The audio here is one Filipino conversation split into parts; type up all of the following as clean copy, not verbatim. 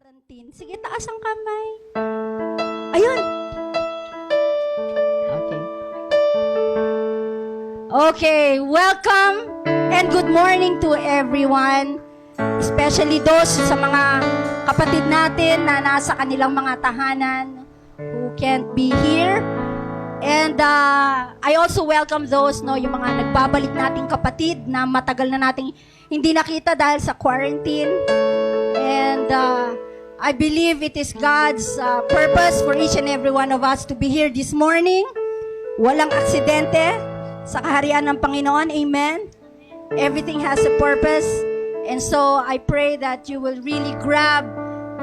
quarantine. Sige, taas ang kamay. Ayun. Okay. Okay, welcome and good morning to everyone. Especially those sa mga kapatid natin na nasa kanilang mga tahanan who can't be here. And I also welcome those, yung mga nagbabalik nating kapatid na matagal na nating hindi nakita dahil sa quarantine. And I believe it is God's purpose for each and every one of us to be here this morning. Walang aksidente sa kaharian ng Panginoon. Amen. Everything has a purpose. And so I pray that you will really grab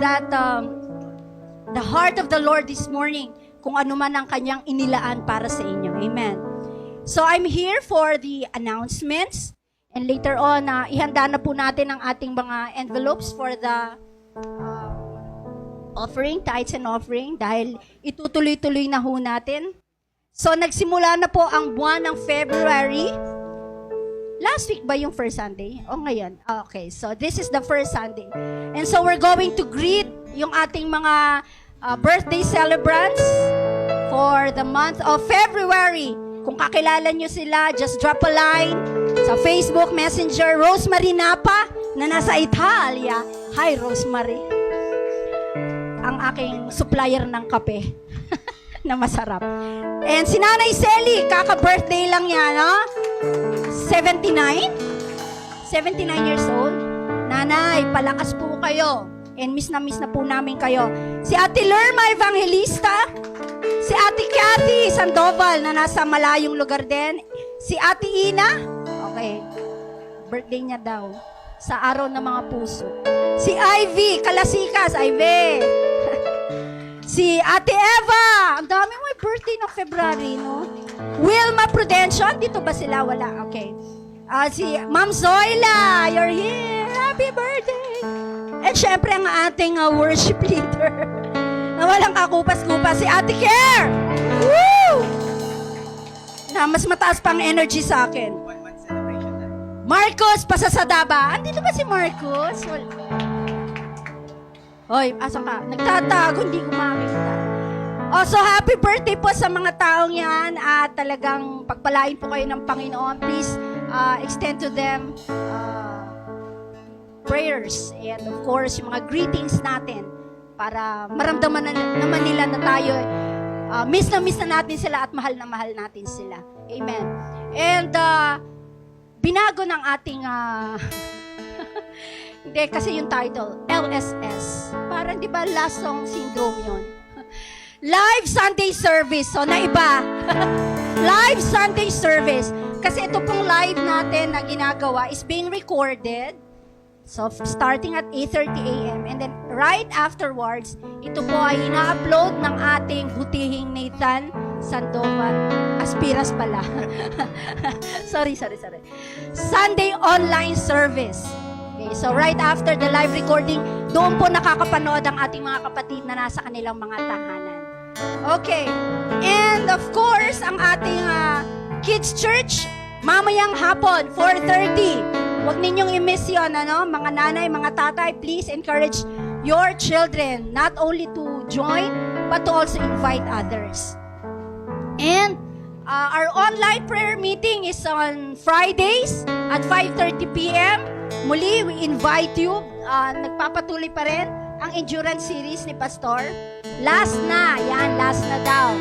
that the heart of the Lord this morning, kung ano man ang kanyang inilaan para sa inyo. Amen. So I'm here for the announcements. And later on, ihanda na po natin ang ating mga envelopes for the offering, tithes and offering, dahil itutuloy-tuloy na ho natin. So nagsimula na po ang buwan ng February. Last week ba yung first Sunday? O ngayon? Okay, so this is the first Sunday. And so we're going to greet yung ating mga birthday celebrants for the month of February. Kung kakilala nyo sila, just drop a line sa Facebook Messenger. Rosemary Napa na nasa Italia. Hi, Rosemary. Ang aking supplier ng kape na masarap. And si Nanay Selly, kaka-birthday lang yan, no? 79? 79 years old. Nanay, palakas po kayo. And miss na po namin kayo. Si Ate Lerma Evangelista, si Ate Cathy Sandoval na nasa malayong lugar din, si Ate Ina, okay, birthday niya daw, sa araw ng mga puso. Si Ivy Kalasikas, Ivy. Si Ate Eva, ang dami mo birthday ng February, no? Wilma Prudencio, dito ba sila? Wala, okay. Si Ma'am Zoila, you're here, happy birthday. And syempre ang ating worship leader na walang kakupas-kupas, si Ate Care. Woo! Na mas mataas pang energy sa akin. 1 month celebration na. Marcos Pasasadaba. Andito ba si Marcos? Hoy, asan ka? Nagtatago, hindi ko makakita. So happy birthday po sa mga taong yan at talagang pagpalain po kayo ng Panginoon. Please extend to them prayers and of course yung mga greetings natin para maramdaman naman nila na tayo miss na natin sila at mahal na mahal natin sila. Amen. And binago ng ating hindi kasi yung title LSS, parang di ba last song syndrome yon. Live Sunday Service. So naiba. Live Sunday Service kasi ito pong live natin na ginagawa is being recorded. So, starting at 8:30 a.m. And then, right afterwards, ito po ay ina-upload ng ating butihing Nathan Sandoval. Aspiras pala. Sorry. Sunday online service. Okay, so right after the live recording, doon po nakakapanood ang ating mga kapatid na nasa kanilang mga tahanan. Okay. And of course, ang ating kids church, mamayang hapon, 4:30. Huwag ninyong i-miss yun, mga nanay, mga tatay, please encourage your children not only to join, but to also invite others. And our online prayer meeting is on Fridays at 5:30 p.m. Muli, we invite you. Nagpapatuloy pa rin ang endurance series ni Pastor. Last na daw.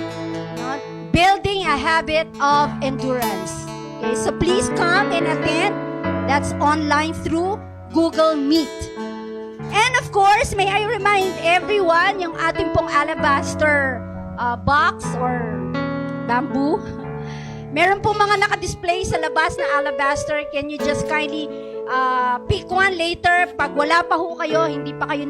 Building a habit of endurance. Okay, so please come and attend. That's online through Google Meet. And of course, may I remind everyone, yung ating pong alabaster box or bamboo. Meron pong mga nakadisplay sa labas na alabaster. Can you just kindly pick one later? Pag wala pa ho kayo, hindi pa kayo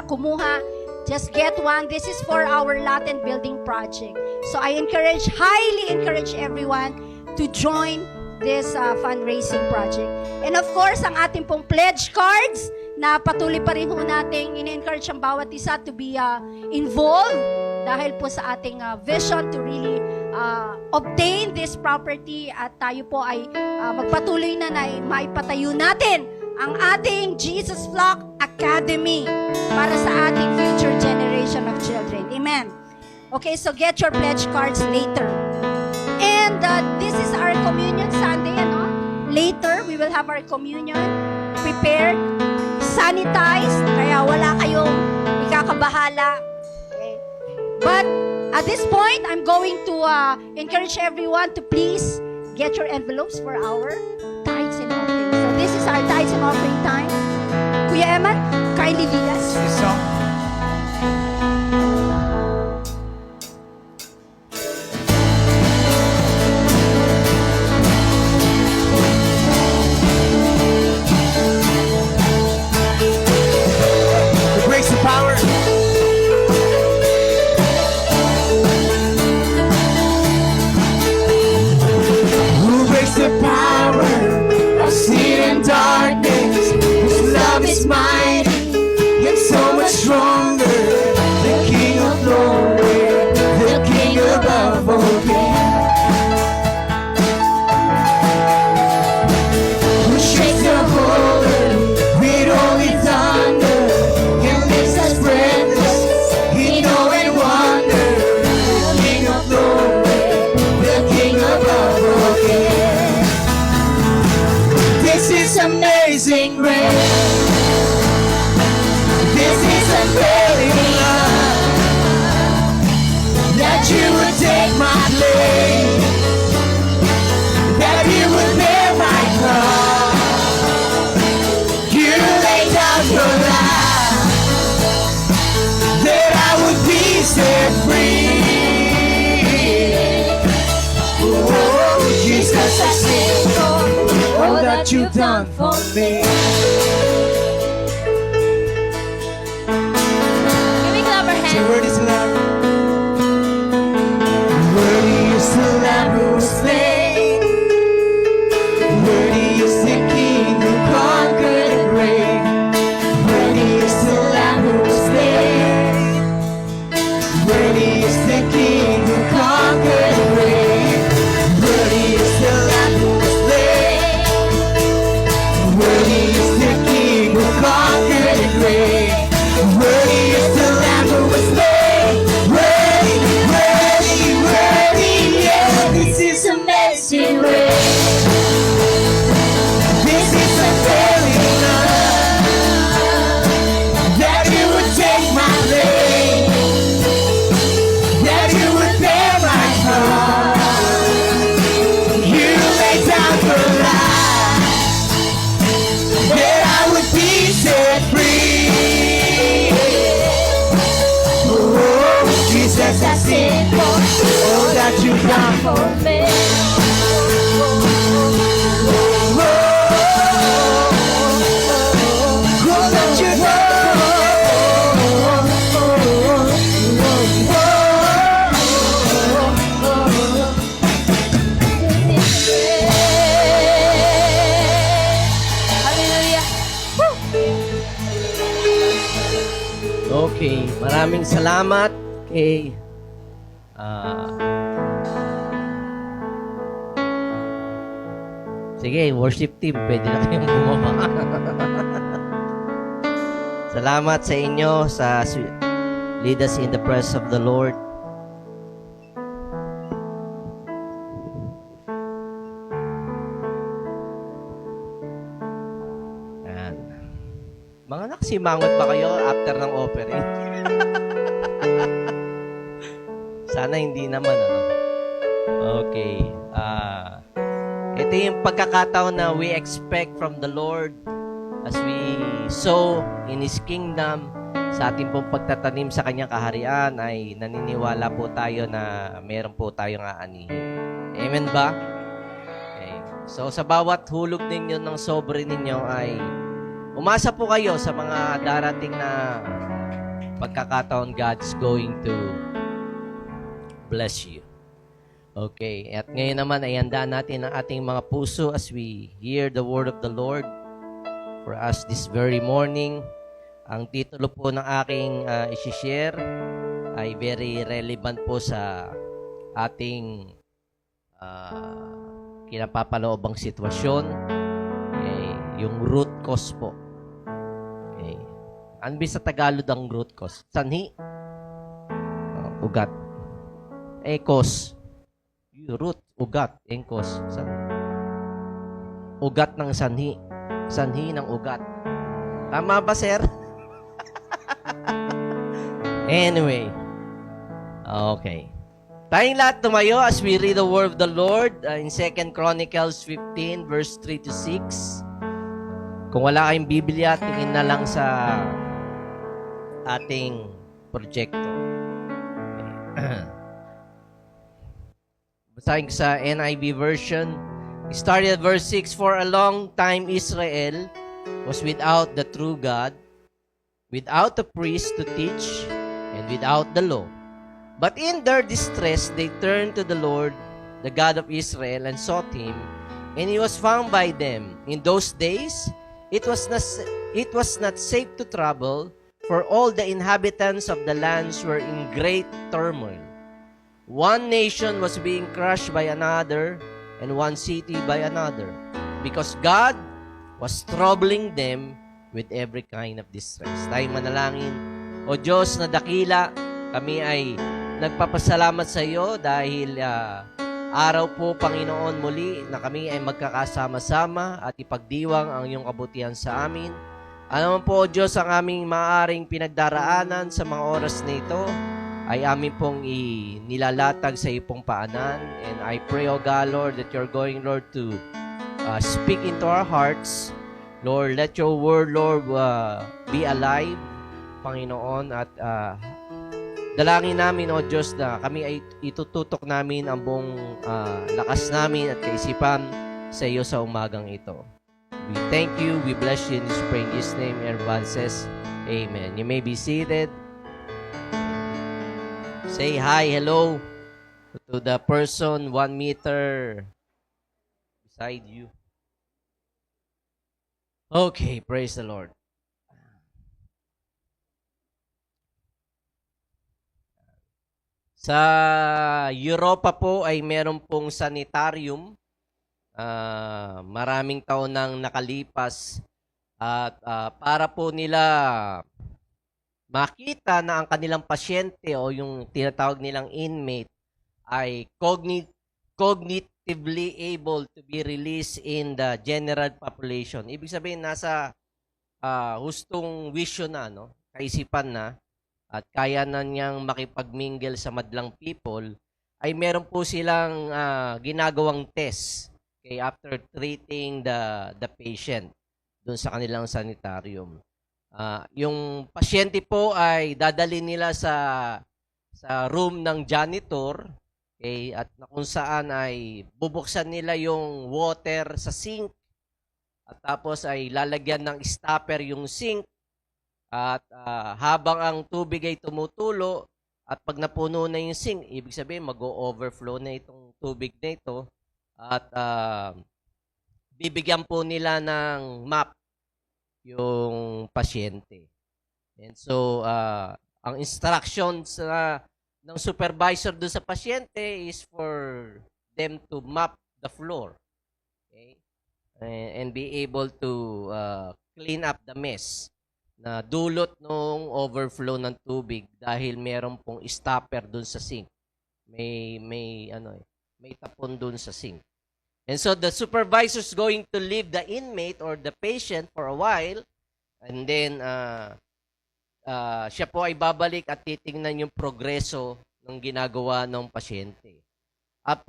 kumuha, just get one. This is for our Latin building project. So I highly encourage everyone to join this fundraising project. And of course, ang ating pong pledge cards na patuloy pa rin ho natin in-encourage ang bawat isa to be involved dahil po sa ating vision to really obtain this property at tayo po ay magpatuloy na maipatayo natin ang ating Jesus Flock academy para sa ating future generation of children. Amen. Okay, so get your pledge cards later. And this is our communion Sunday, ano? Later, we will have our communion prepared, sanitized, kaya wala kayong ikakabahala. Okay. But at this point, I'm going to encourage everyone to please get your envelopes for our tithes and offerings. So this is our tithes and offering time. Kuya Eman, kindly lead us. This song. The grace and power. Who breaks the power of sin and darkness? His love is mighty and so much stronger. The King of glory, the King above all kings. Who shakes the whole earth with only thunder and makes us breathless in awe and wonder. The King of glory, the King above all kings. This is amazing grace. This is unfailing love, that you would take my place, that you would bear my cross. You laid down your life, that I would be set free. Oh, Jesus, I sing all that you've done for me. Say, word is the Lamb. Worthy is the Lamb who was slain. Worthy is the King who conquered the grave. Worthy is the Lamb who was slain. Worthy is the King who conquered the grave. Worthy is the Lamb who was slain. Worthy is the King who conquered the grave. Worthy is the Lamb who was slain. Worthy, worthy, worthy, yes. This is amazing grace. This is unfailing love, that you would take my place, that you would bear my cross. You laid down your life, that I would be set free. Jesus, I sing for all that you've done for me. All that you've Hallelujah. Okay, maraming salamat kay sige, worship team, pwede na kayong bumaba. Salamat sa inyo sa lead us in the presence of the Lord. Yan. Mga naksimangot ba kayo after ng offering? Sana hindi naman, ano? Okay. Ito yung pagkakataon na we expect from the Lord as we sow in His kingdom. Sa ating pong pagtatanim sa Kanyang kaharian ay naniniwala po tayo na meron po tayong aanihin. Amen ba? Okay. So sa bawat hulog ninyo ng sobre ninyo ay umasa po kayo sa mga darating na pagkakataon God's going to bless you. Okay, at ngayon naman ay handaan natin ang ating mga puso as we hear the word of the Lord for us this very morning. Ang titulo po ng aking isi-share ay very relevant po sa ating kinapapaloobang sitwasyon. Okay, yung root cause po. Okay. Ano ba sa Tagalog ang root cause? Sanhi? Ugat. Cause. Root, ugat, cause. Ugat ng sanhi. Sanhi ng ugat. Tama ba, sir? Anyway. Okay. Tayong lahat tumayo as we read the word of the Lord in 2 Chronicles 15 verse 3 to 6. Kung wala kayong Biblia, tingin na lang sa ating proyekto. Okay. Basahin ko sa NIV version. It started at verse 6, "For a long time Israel was without the true God, without a priest to teach, and without the law. But in their distress they turned to the Lord, the God of Israel, and sought Him, and He was found by them. In those days it was not safe to travel, for all the inhabitants of the lands were in great turmoil. One nation was being crushed by another, and one city by another, because God was troubling them with every kind of distress." Tayo manalangin. O Diyos na dakila, kami ay nagpapasalamat sa iyo dahil araw po, Panginoon, muli na kami ay magkakasama-sama at ipagdiwang ang iyong kabutihan sa amin. Ano man po, O Diyos, ang aming maaring pinagdaraanan sa mga oras na ito, ay amin pong nilalatag sa iyong paanan. And I pray, O God, Lord, that you're going, Lord, to speak into our hearts. Lord, let your word, Lord, be alive, Panginoon. At dalangin namin, O Diyos, na kami ay itututok namin ang buong lakas namin at kaisipan sa iyo sa umagang ito. We thank you, we bless you in His name. Everyone says, Amen. You may be seated. Say hi, hello to the person 1 meter beside you. Okay, praise the Lord. Sa Europa po ay meron pong sanitarium. Maraming taon nang nakalipas at para po nila makita na ang kanilang pasyente o yung tinatawag nilang inmate ay cognitively able to be released in the general population. Ibig sabihin, nasa hustong vision na, no? Kaisipan na, at kaya na niyang makipagmingle sa madlang people, ay meron po silang ginagawang test after treating the patient doon sa kanilang sanitarium. Yung pasyente po ay dadali nila sa room ng janitor, at kung saan ay bubuksan nila yung water sa sink at tapos ay lalagyan ng stopper yung sink at habang ang tubig ay tumutulo at pag napuno na yung sink, ibig sabihin mag-o-overflow na itong tubig na ito at bibigyan po nila ng map yung pasyente. And so, ang instructions ng supervisor doon sa pasyente is for them to map the floor. Okay? And be able to clean up the mess na dulot ng overflow ng tubig dahil meron pong stopper doon sa sink. May tapon doon sa sink. And so the supervisor is going to leave the inmate or the patient for a while, and then siya po ay babalik at titingnan yung progreso ng ginagawa ng pasyente. At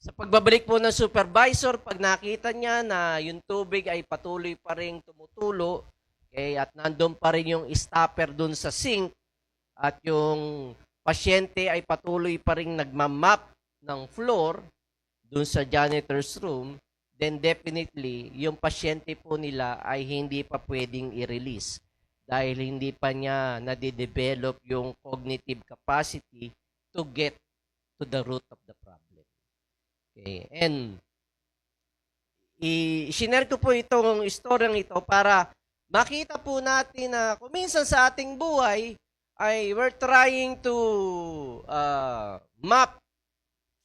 sa pagbabalik po ng supervisor, pag nakita niya na yung tubig ay patuloy pa rin tumutulo, at nandun pa rin yung stopper dun sa sink, at yung pasyente ay patuloy pa rin nagmamap ng floor dun sa janitor's room, then definitely, yung pasyente po nila ay hindi pa pwedeng i-release dahil hindi pa niya nade-develop yung cognitive capacity to get to the root of the problem. Okay. And i-share ko po itong istoryang ito para makita po natin na kung minsan sa ating buhay ay we're trying to map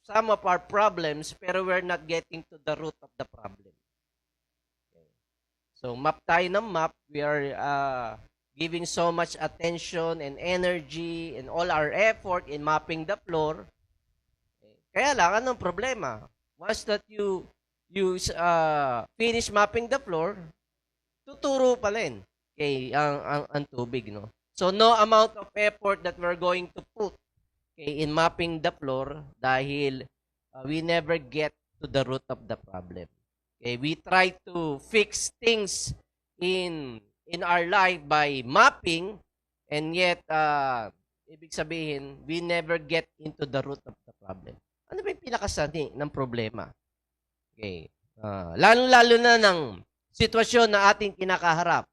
some of our problems, pero we're not getting to the root of the problem. Okay. So, map tayo ng map. We are giving so much attention and energy and all our effort in mapping the floor. Kaya lang, anong problema? Once that you finish mapping the floor, tuturo pa rin ang tubig, no? So, no amount of effort that we're going to put in mapping the floor dahil we never get to the root of the problem. Okay, we try to fix things in our life by mapping, and yet, ibig sabihin, we never get into the root of the problem. Ano ba yung pinakasani ng problema? Okay. Lalo-lalo na ng sitwasyon na ating kinakaharap.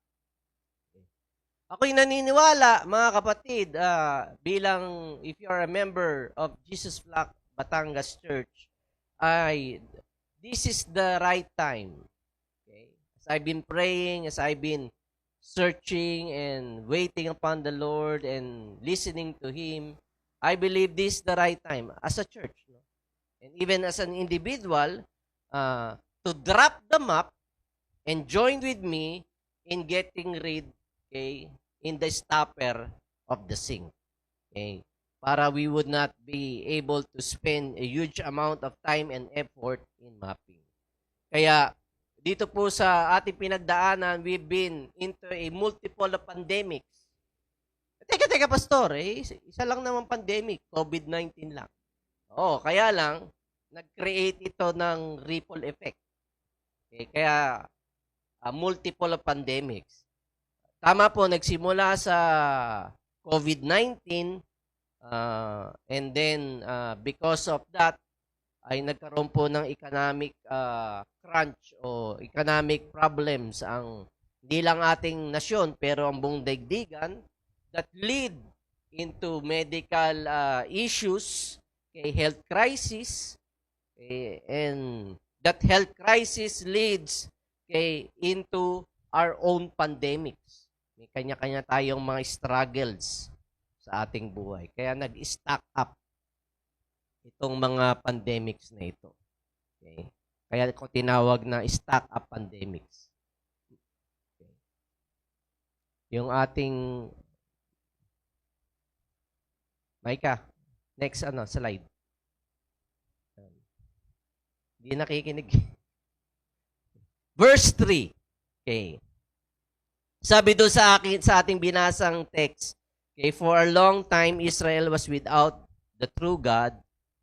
Ako'y naniniwala, mga kapatid, bilang if you are a member of Jesus Flock Batangas Church, this is the right time. Okay? As I've been praying, as I've been searching and waiting upon the Lord and listening to Him, I believe this is the right time as a church. No? And even as an individual, to drop the map and join with me in getting rid, in the stopper of the sink. Okay? Para we would not be able to spend a huge amount of time and effort in mapping. Kaya, dito po sa ating pinagdaanan, we've been into a multiple of pandemics. Teka, pastor, isa lang naman pandemic, COVID-19 lang. Kaya lang, nag-create ito ng ripple effect. Okay, kaya, multiple of pandemics. Tama po, nagsimula sa COVID-19, and then, because of that, ay nagkaroon po ng economic crunch o economic problems ang hindi lang ating nasyon pero ang buong daigdigan that lead into medical issues, health crisis, and that health crisis leads into our own pandemics. May kanya-kanya tayong mga struggles sa ating buhay. Kaya nag-stack up itong mga pandemics na ito. Okay? Kaya ko tinawag na stack up pandemics. Okay. Yung ating Micah, next slide. Hindi nakikinig. Verse 3. Okay. Sabi doon sa ating binasang text, for a long time Israel was without the true God,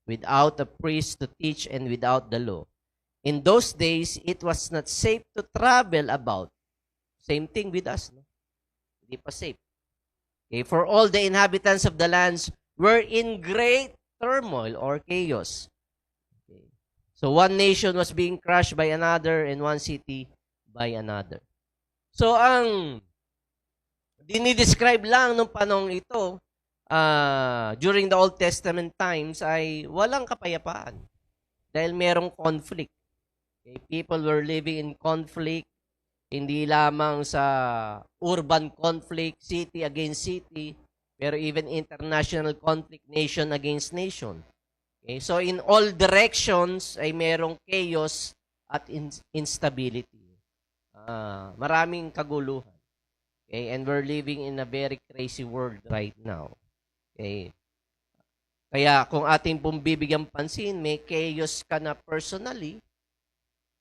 without a priest to teach, and without the law. In those days, it was not safe to travel about. Same thing with us, no? Hindi pa safe. For all the inhabitants of the lands were in great turmoil or chaos. So one nation was being crushed by another, and one city by another. So ang dinidescribe lang nung panahon ito, during the Old Testament times, ay walang kapayapaan. Dahil merong conflict. Okay? People were living in conflict, hindi lamang sa urban conflict, city against city, pero even international conflict, nation against nation. Okay? So in all directions ay merong chaos at instability. Maraming kaguluhan. Okay? And we're living in a very crazy world right now. Okay? Kaya kung ating pong bibigyan pansin, may chaos ka na personally,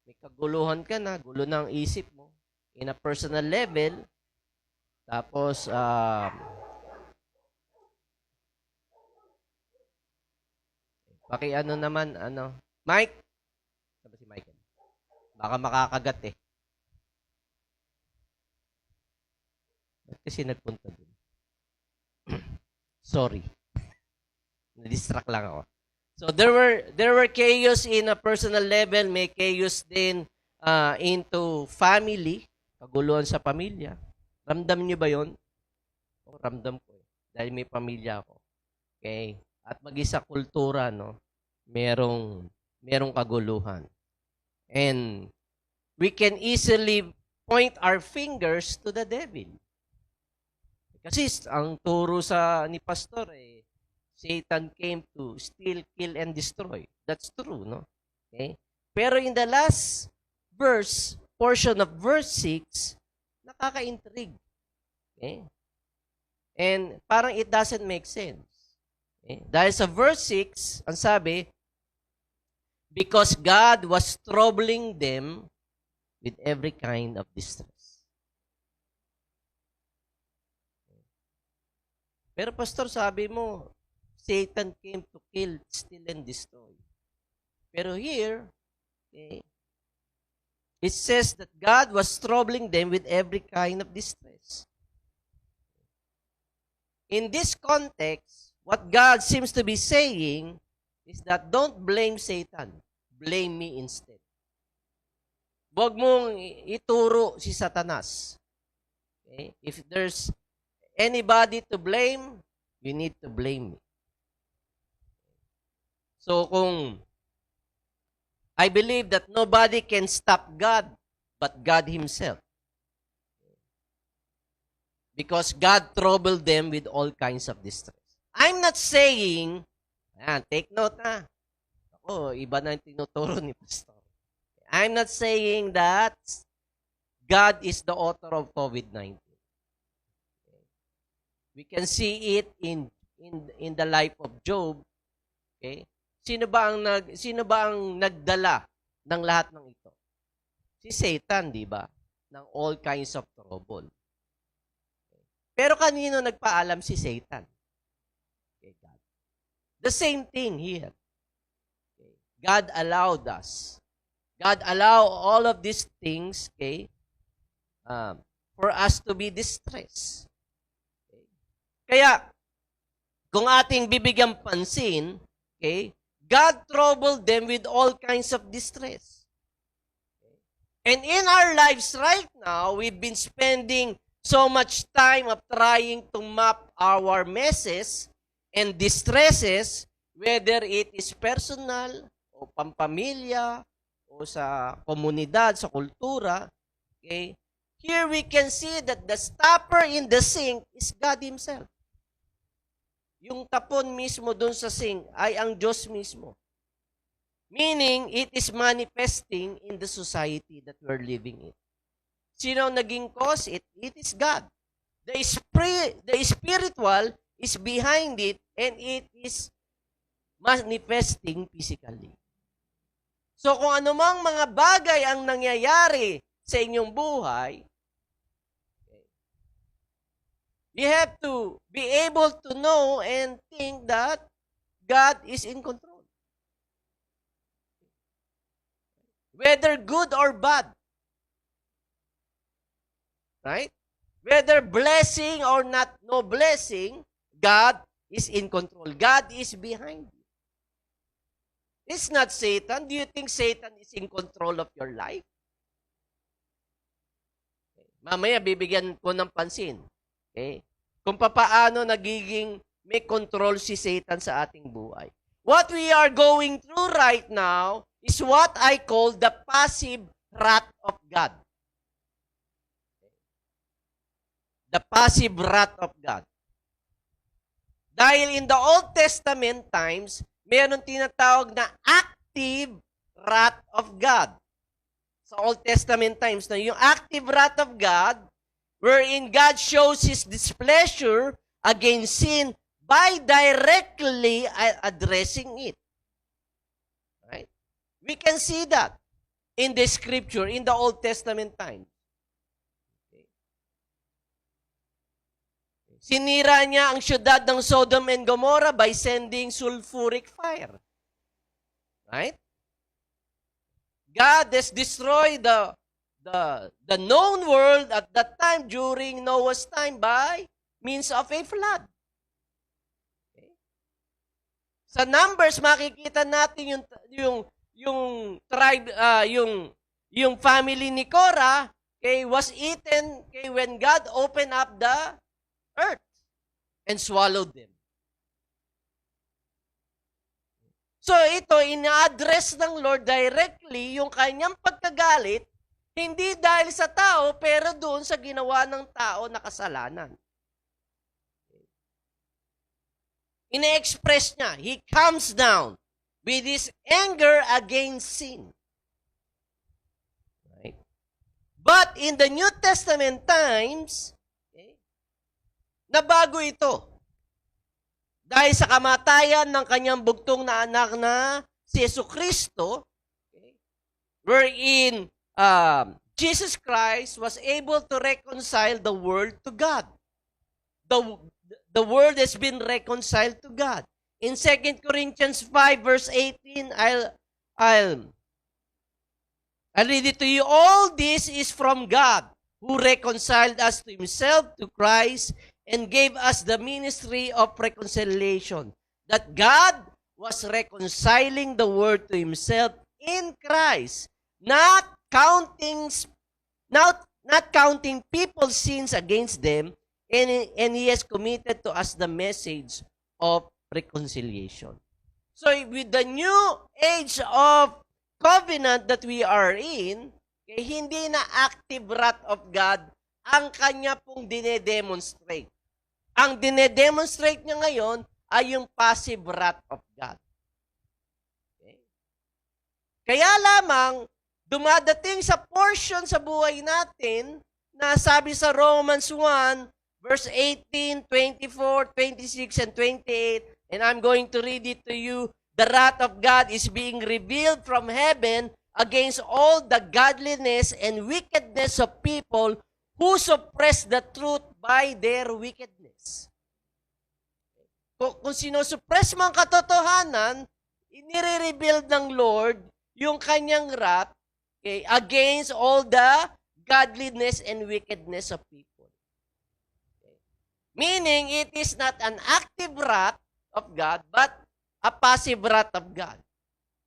may kaguluhan ka na, gulo ng isip mo, in a personal level, tapos, naman, Mike? Sabi si Michael. Baka makakagat eh. Ba't kasi nagpunta dun? Sorry. Na-distract lang ako. So there were chaos in a personal level, may chaos din into family, kaguluhan sa pamilya. Ramdam niyo ba 'yon? Ramdam ko dahil may pamilya ako. Okay? At mag-isa kultura, no? Merong kaguluhan. And we can easily point our fingers to the devil. Kasi ang turo ni pastor Satan came to steal, kill, and destroy. That's true, no? Okay? Pero in the last portion of verse 6, nakaka-intrigue. Okay? And parang it doesn't make sense. Okay? Dahil sa verse 6, ang sabi, because God was troubling them with every kind of distress. Pero pastor, sabi mo, Satan came to kill, steal, and destroy. Pero here, okay, it says that God was troubling them with every kind of distress. In this context, what God seems to be saying is that don't blame Satan. Blame me instead. Huwag mong ituro si Satanas. Okay? If there's anybody to blame, you need to blame me. So kung I believe that nobody can stop God but God Himself. Because God troubled them with all kinds of distress. I'm not saying, take note na. Ako, iba na yung tinuturo ni Pastor. I'm not saying that God is the author of COVID-19. We can see it in the life of Job. Okay? Sino ba ang nagdala ng lahat ng ito? Si Satan, di ba? Ng all kinds of trouble. Pero kanino nagpaalam si Satan? Okay, God. The same thing here. Okay. God allowed us. God allowed all of these things, okay, for us to be distressed. Okay. Kaya, kung ating bibigyan pansin, okay, God troubled them with all kinds of distress. Okay. And in our lives right now, we've been spending so much time of trying to map our messes and distresses, whether it is personal o pampamilya o sa komunidad, sa kultura. Okay? Here we can see that the stopper in the sink is God Himself. Yung tapon mismo dun sa sink ay ang Diyos mismo. Meaning, it is manifesting in the society that we're living in. Sino naging cause? It is God. The spiritual is behind it and it is manifesting physically. So kung anumang mga bagay ang nangyayari sa inyong buhay, you have to be able to know and think that God is in control. Whether good or bad. Right? Whether blessing or no blessing, God is in control. God is behind you. It's not Satan. Do you think Satan is in control of your life? Okay. Mamaya, bibigyan ko ng pansin. Okay? Kung papaano nagiging may control si Satan sa ating buhay. What we are going through right now is what I call the passive wrath of God. The passive wrath of God. Dahil in the Old Testament times, mayroon tinatawag na active wrath of God. Sa Old Testament times na yung active wrath of God, wherein God shows His displeasure against sin by directly addressing it. Right? We can see that in the scripture, in the Old Testament times. Sinira niya ang syudad ng Sodom and Gomorrah by sending sulfuric fire. Right? God has destroyed the known world at that time during Noah's time by means of a flood. Okay? Sa Numbers makikita natin yung tribe yung family ni Korah was eaten when God opened up the earth and swallowed them. So ito, ina-address ng Lord directly yung kanyang pagkagalit, hindi dahil sa tao, pero doon sa ginawa ng tao na kasalanan. Ina-express niya, He comes down with His anger against sin. Right? But in the New Testament times, nabago ito. Dahil sa kamatayan ng kanyang bugtong na anak na si Jesucristo, wherein Jesus Christ was able to reconcile the world to God. The world has been reconciled to God. In 2 Corinthians 5 verse 18, I'll read it to you. All this is from God, who reconciled us to Himself, to Christ, and gave us the ministry of reconciliation. That God was reconciling the world to Himself in Christ, not counting people's sins against them, and He has committed to us the message of reconciliation. So with the new age of covenant that we are in, hindi na active wrath of God ang kanya pong dinedemonstrate. Ang dinedemonstrate niya ngayon ay yung passive wrath of God. Okay? Kaya lamang, dumadating sa portion sa buhay natin na sabi sa Romans 1, verse 18, 24, 26, and 28, and I'm going to read it to you. The wrath of God is being revealed from heaven against all the godliness and wickedness of people who suppress the truth by their wickedness. Kung sinusuppress mo ang katotohanan, inire-reveal ng Lord yung kanyang wrath against all the godliness and wickedness of people. Meaning, it is not an active wrath of God, but a passive wrath of God.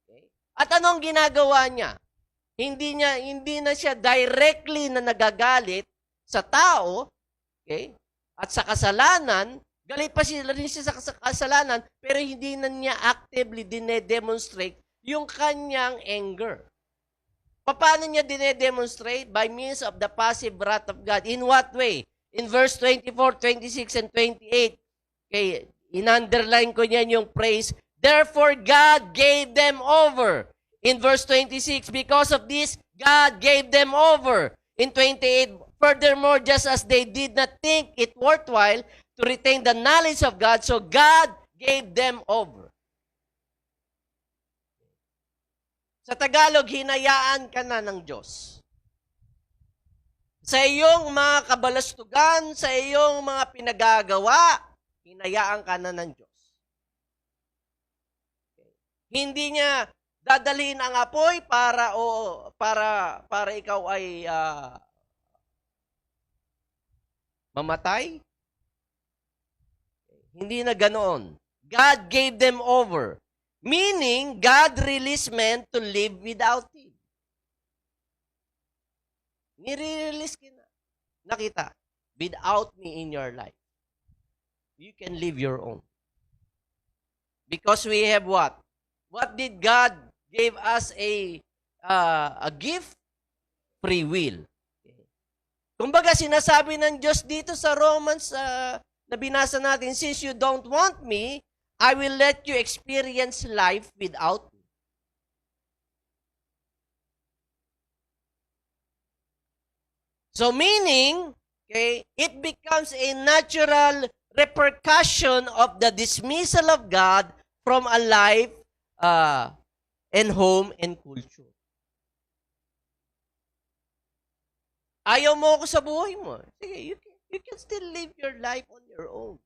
Okay? At anong ginagawa niya? Hindi na siya directly na nagagalit sa tao, okay? At sa kasalanan, galit pa rin siya sa kasalanan, pero hindi na niya actively dinedemonstrate yung kanyang anger. Paano niya dinedemonstrate? By means of the passive wrath of God. In what way? In verse 24, 26, and 28, okay, in-underline ko niyan yung phrase, therefore God gave them over. In verse 26, because of this, God gave them over. In 28, furthermore, just as they did not think it worthwhile to retain the knowledge of God, so God gave them over. Sa Tagalog, hinayaan ka na ng Diyos. Sa iyong mga kabalastugan, sa iyong mga pinagagawa, hinayaan ka na ng Diyos. Hindi niya dadalhin ang apoy para ikaw ay mamatay. Hindi na ganoon. God gave them over. Meaning, God released men to live without Him. Nire-release ka na. Nakita, without me in your life, you can live your own. Because we have what? What did God give us a gift? Free will. Kumbaga, sinasabi ng Diyos dito sa Romans na binasa natin, since you don't want me, I will let you experience life without me. So meaning, okay, it becomes a natural repercussion of the dismissal of God from a life and home and culture. Ayaw mo ako sa buhay mo. Sige, you can still live your life on your own.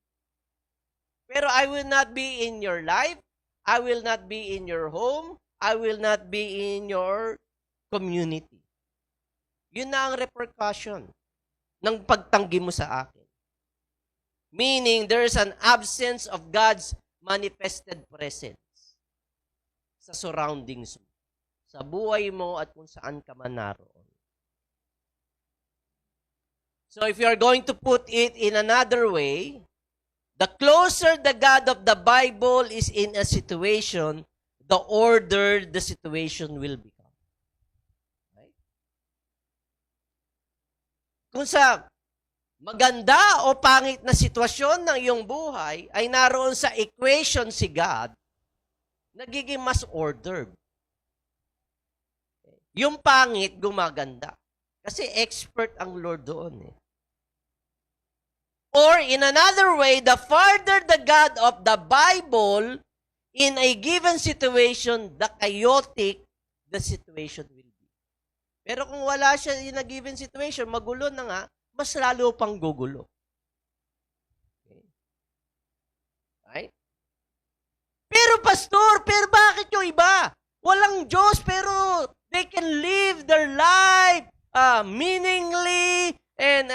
Pero I will not be in your life. I will not be in your home. I will not be in your community. Yun na ang repercussion ng pagtanggi mo sa akin. Meaning, there's an absence of God's manifested presence sa surroundings mo, sa buhay mo at kung saan ka man naroon. So if you are going to put it in another way, the closer the God of the Bible is in a situation, the order the situation will become. Right? Kung sa maganda o pangit na sitwasyon ng iyong buhay ay naroon sa equation si God, nagiging mas ordered. Yung pangit, gumaganda. Kasi expert ang Lord doon. Or in another way, the farther the God of the Bible in a given situation, the chaotic the situation will be. Pero kung wala siya in a given situation, magulo na nga, mas lalo pang gugulo. Okay. Right? Pero pastor, pero bakit yung iba? Walang Diyos, pero they can live their life meaningly and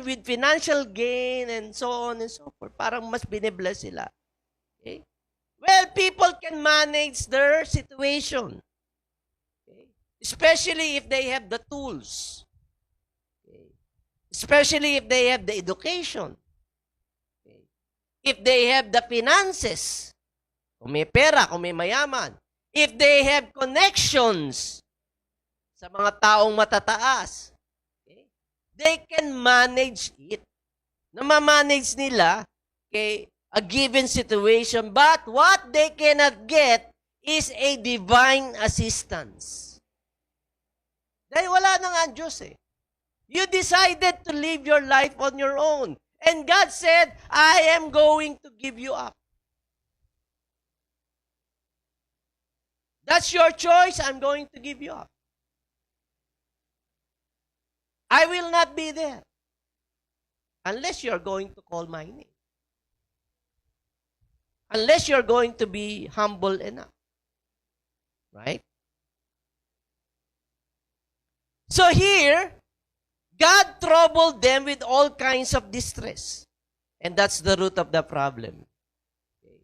with financial gain and so on and so forth. Parang mas binibless sila. Okay? Well, people can manage their situation. Okay? Especially if they have the tools. Okay? Especially if they have the education. Okay? If they have the finances. Kung may pera, kung may mayaman. If they have connections sa mga taong matataas. They can manage it. Namamanage nila a given situation, but what they cannot get is a divine assistance. Dahil wala na nga ang Diyos eh. You decided to live your life on your own. And God said, I am going to give you up. That's your choice. I'm going to give you up. I will not be there unless you're going to call my name. Unless you're going to be humble enough. Right? So here, God troubled them with all kinds of distress. And that's the root of the problem. Okay.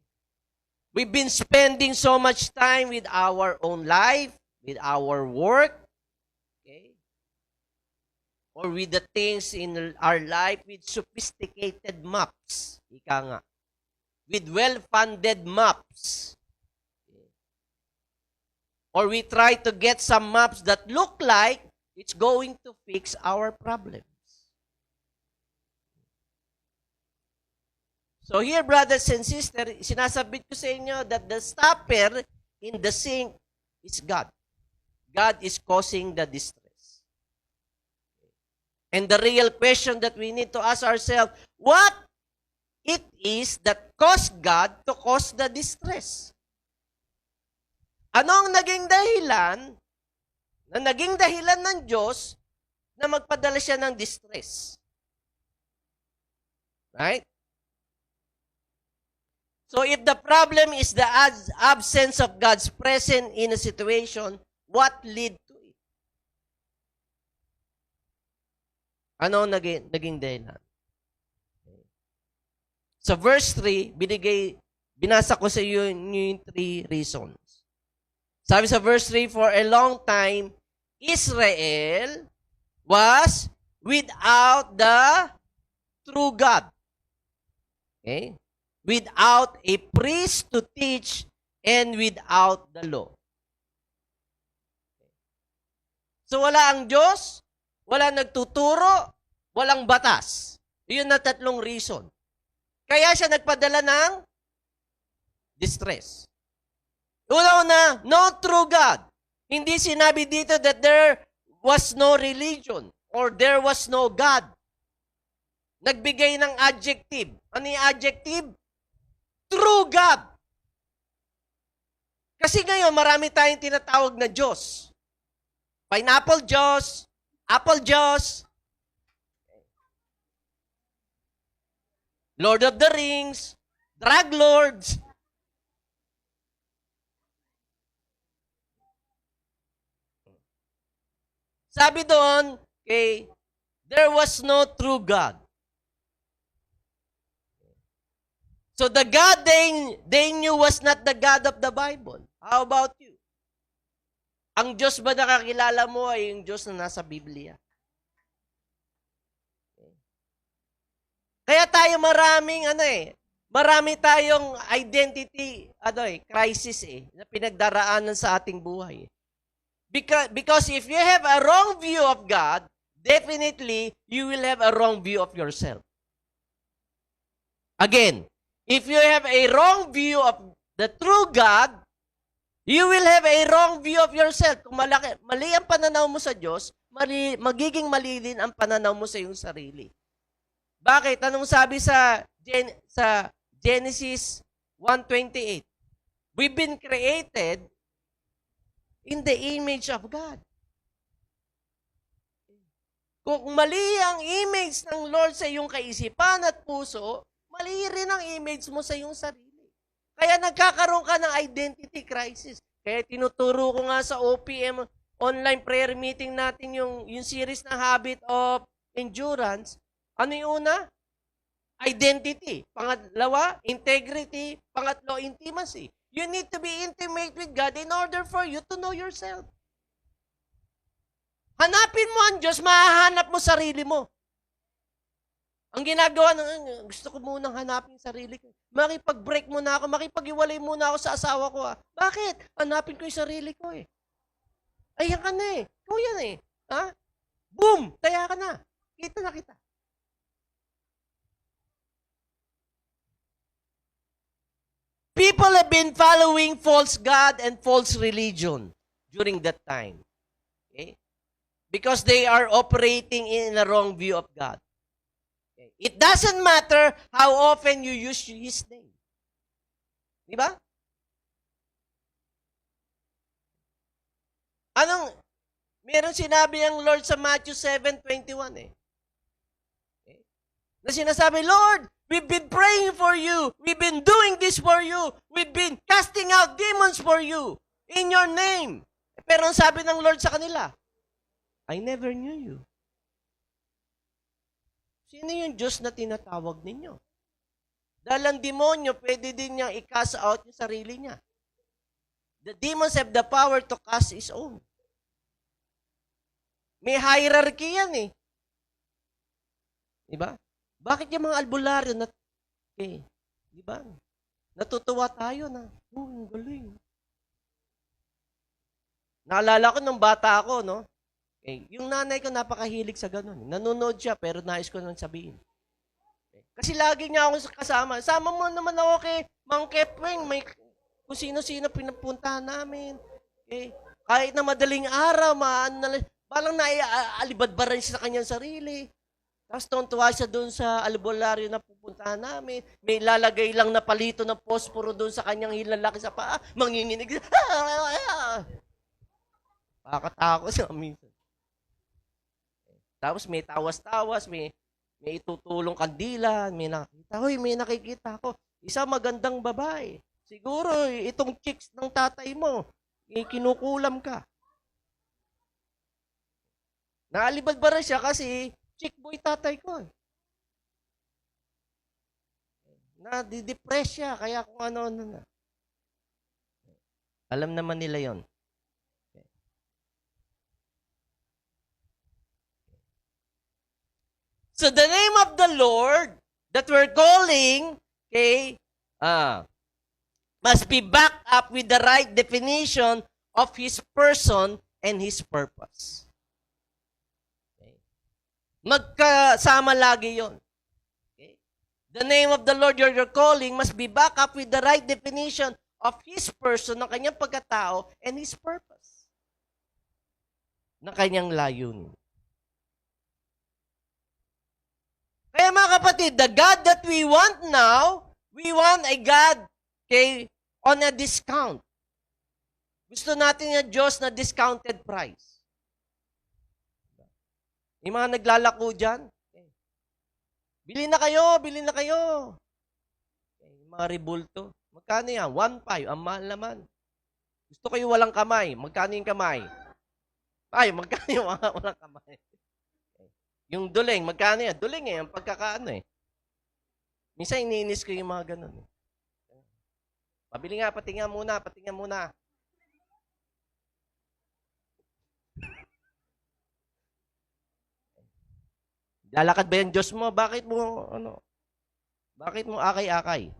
We've been spending so much time with our own life, with our work, or with the things in our life with sophisticated maps. Ika nga. With well-funded maps. Or we try to get some maps that look like it's going to fix our problems. So here, brothers and sisters, sinasabit ko sa inyo that the stopper in the sink is God. God is causing the distress. And the real question that we need to ask ourselves, what it is that caused God to cause the distress? Ano ang naging dahilan ng Diyos na magpadala siya ng distress? Right? So if the problem is the absence of God's presence in a situation, what lead to it? Ano naging dahilan? Sa verse 3, binasa ko sa iyo yung 3 reasons. Sabi sa verse 3, for a long time, Israel was without the true God. Okay? Without a priest to teach and without the law. So wala ang Diyos, wala nagtuturo, walang batas. Iyon na 3 reason. Kaya siya nagpadala ng distress. Una, no true God. Hindi sinabi dito that there was no religion or there was no God. Nagbigay ng adjective. Ano yung adjective? True God. Kasi ngayon, marami tayong tinatawag na Diyos. Pineapple Diyos, Apple Diyos, Lord of the Rings, Drug Lords. Sabi doon, okay, there was no true God. So the God they knew was not the God of the Bible. How about you? Ang Diyos ba nakakilala mo ay yung Diyos na nasa Biblia? Kaya tayo marami tayong identity, crisis na pinagdaraanan sa ating buhay. Because if you have a wrong view of God, definitely you will have a wrong view of yourself. Again, if you have a wrong view of the true God, you will have a wrong view of yourself. Kung mali ang pananaw mo sa Diyos, magiging mali din ang pananaw mo sa iyong sarili. Bakit? Anong sabi sa Genesis 1:28? We've been created in the image of God. Kung mali ang image ng Lord sa iyong kaisipan at puso, mali rin ang image mo sa iyong sarili. Kaya nagkakaroon ka ng identity crisis. Kaya tinuturo ko nga sa OPM online prayer meeting natin yung series na Habit of Endurance. Ano yung una? Identity. Pangalawa, integrity. Pangatlo, intimacy. You need to be intimate with God in order for you to know yourself. Hanapin mo ang Diyos, mahahanap mo sarili mo. Ang ginagawa, gusto ko munang hanapin sarili ko. Makipag-break muna ako, makipag-iwalay muna ako sa asawa ko. Bakit? Hanapin ko yung sarili ko eh. Ayan ka na eh. Ikaw yan eh. Ha? Boom! Taya ka na. Kita na kita. People have been following false God and false religion during that time. Okay? Because they are operating in a wrong view of God. Okay? It doesn't matter how often you use His name. Di ba? Meron sinabi ang Lord sa Matthew 7:21 eh. Okay? Na sinasabi, Lord, we've been praying for you. We've been doing this for you. We've been casting out demons for you in your name. Pero ang sabi ng Lord sa kanila, I never knew you. Sino yung Diyos na tinatawag ninyo? Dahil ang demonyo, pwede din niyang i-cast out yung sarili niya. The demons have the power to cast his own. May hierarchy yan eh. Diba? Bakit yung mga albularyo diba? Natutuwa tayo na, ang galing. Naalala ko nung bata ako, no? Yung nanay ko napakahilig sa ganun. Nanonood siya, pero nais ko nang sabihin. Kasi lagi niya ako kasama. Sama mo naman ako kay Mang Kepweng. May kung sino-sino pinapuntahan namin. Kahit na madaling araw, parang naialibadbaran siya sa kanyang sarili. Tapos tuwa siya doon sa albularyo na pupuntahan namin. May lalagay lang na palito ng posporo doon sa kanyang hilalaki sa paa. Manginginig siya. Pakakatakot siya minsan. Tapos may tawas-tawas, may itutulong kandila, may nakikita ako. Isa magandang babae. Siguro itong chicks ng tatay mo, kinukulam ka. Naalibadbaran siya kasi chick boy tatay ko. Nadidepress siya, kaya kung ano-ano na. Alam naman nila yon. So the name of the Lord that we're calling, must be backed up with the right definition of His person and His purpose. Okay. Magkasama lagi yon. Okay. The name of the Lord you're calling must be backed up with the right definition of His person, ng kanyang pagkatao, and His purpose, ng kanyang layunin. Kaya mga kapatid, the God that we want now, we want a God on a discount. Gusto natin yung Diyos na discounted price. Yung mga naglalako dyan, bili na kayo, bili na kayo. Yung mga ribulto, magkano yan? 1.5, ang mahal naman. Gusto kayo walang kamay, magkano yung kamay? Ay, magkano yung walang kamay? Yung duling, magkano yan? Duling ang pagkakaano eh. Minsan iniinis ko yung mga ganun. Pabili nga, patinga muna. Lalakad ba yung Diyos mo? Bakit mo akay-akay?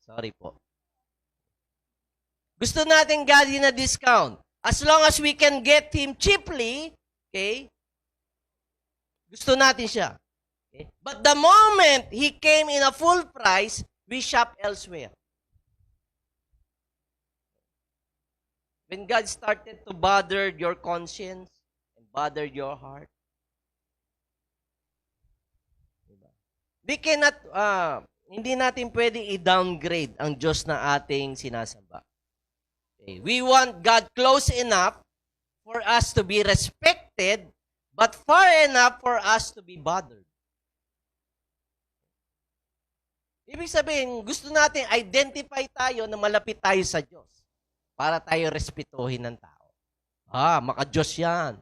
Sorry po. Gusto natin God na discount. As long as we can get Him cheaply, gusto natin siya. Okay? But the moment He came in a full price, we shop elsewhere. When God started to bother your conscience and bother your heart, hindi natin pwede i-downgrade ang Diyos na ating sinasamba. Okay. We want God close enough for us to be respected, but far enough for us to be bothered. Ibig sabihin, gusto natin identify tayo na malapit tayo sa Diyos para tayo respetuhin ng tao. Maka-Diyos yan.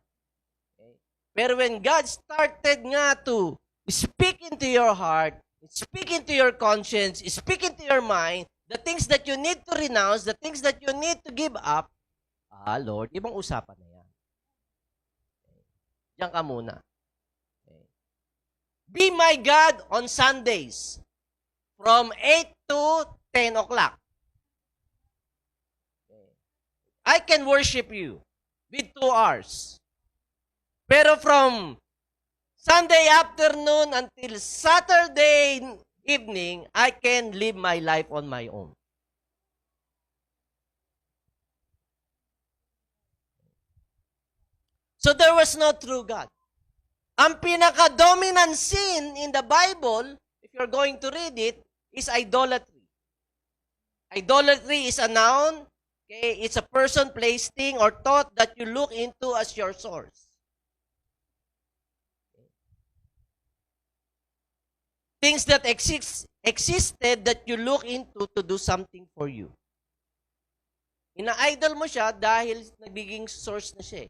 Okay. Pero when God started nga to speak into your heart, speak into your conscience, speak into your mind, the things that you need to renounce, the things that you need to give up, Lord, ibang usapan na yan. Okay. Diyan ka muna. Okay. Be my God on Sundays from 8 to 10 o'clock. Okay. I can worship you with 2 hours. Pero from Sunday afternoon until Saturday evening, I can live my life on my own. So there was no true God. Ang pinaka-dominant sin in the Bible, if you're going to read it, is idolatry. Idolatry is a noun. Okay? It's a person, place, thing, or thought that you look into as your source. Things that existed that you look into to do something for you. Ina-idol mo siya dahil nagiging source na siya.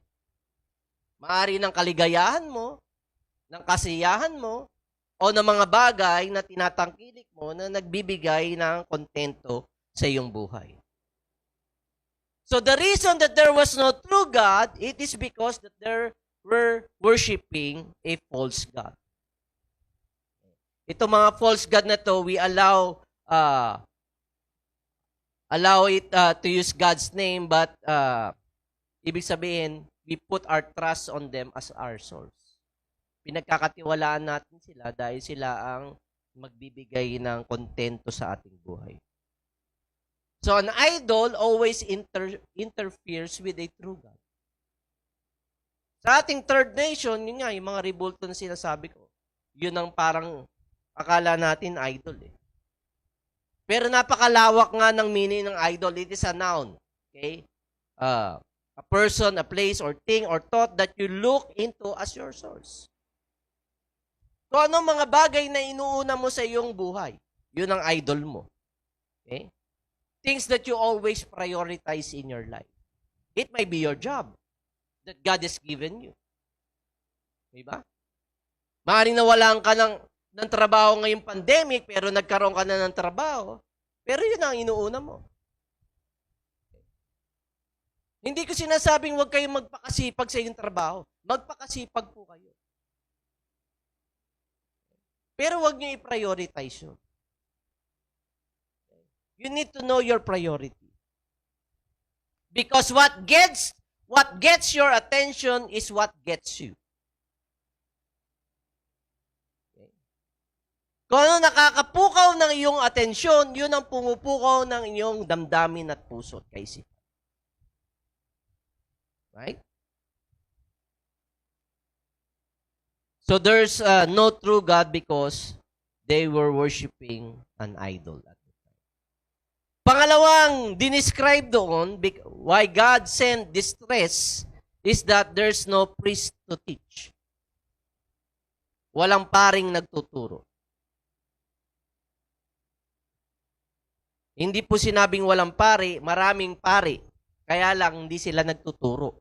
Maari ng kaligayahan mo, ng kasiyahan mo, o ng mga bagay na tinatangkilik mo na nagbibigay ng kontento sa iyong buhay. So the reason that there was no true God, it is because that they were worshiping a false God. Ito mga false God na to, we allow it to use God's name, but ibig sabihin, we put our trust on them as our source. Pinagkakatiwalaan natin sila dahil sila ang magbibigay ng kontento sa ating buhay. So an idol always interferes with a true God. Sa ating third nation, yun nga, yung mga rebulto na sinasabi ko, yun ang parang akala natin idol eh. Pero napakalawak nga ng meaning ng idol. It is a noun. Okay? A person, a place, or thing, or thought that you look into as your source. So ano mga bagay na inuuna mo sa iyong buhay? Yun ang idol mo. Okay? Things that you always prioritize in your life. It may be your job that God has given you. Diba? Maaaring nawalan ka ng trabaho ngayong pandemic, pero nagkaroon ka na ng trabaho. Pero yun ang inuuna mo. Hindi ko sinasabing huwag kayong magpakasipag sa iyong trabaho. Magpakasipag po kayo. Pero huwag niyo i-prioritize yun. You need to know your priority. Because what gets your attention is what gets you. Okay. Kung ano nakakapukaw ng iyong atensyon, yun ang pumupukaw ng iyong damdamin at puso at kaisipan. Right? So there's no true God because they were worshiping an idol at the time. Pangalawang dinescribe doon why God sent distress is that there's no priest to teach. Walang paring nagtuturo. Hindi po sinabing walang pari, maraming pari. Kaya lang hindi sila nagtuturo.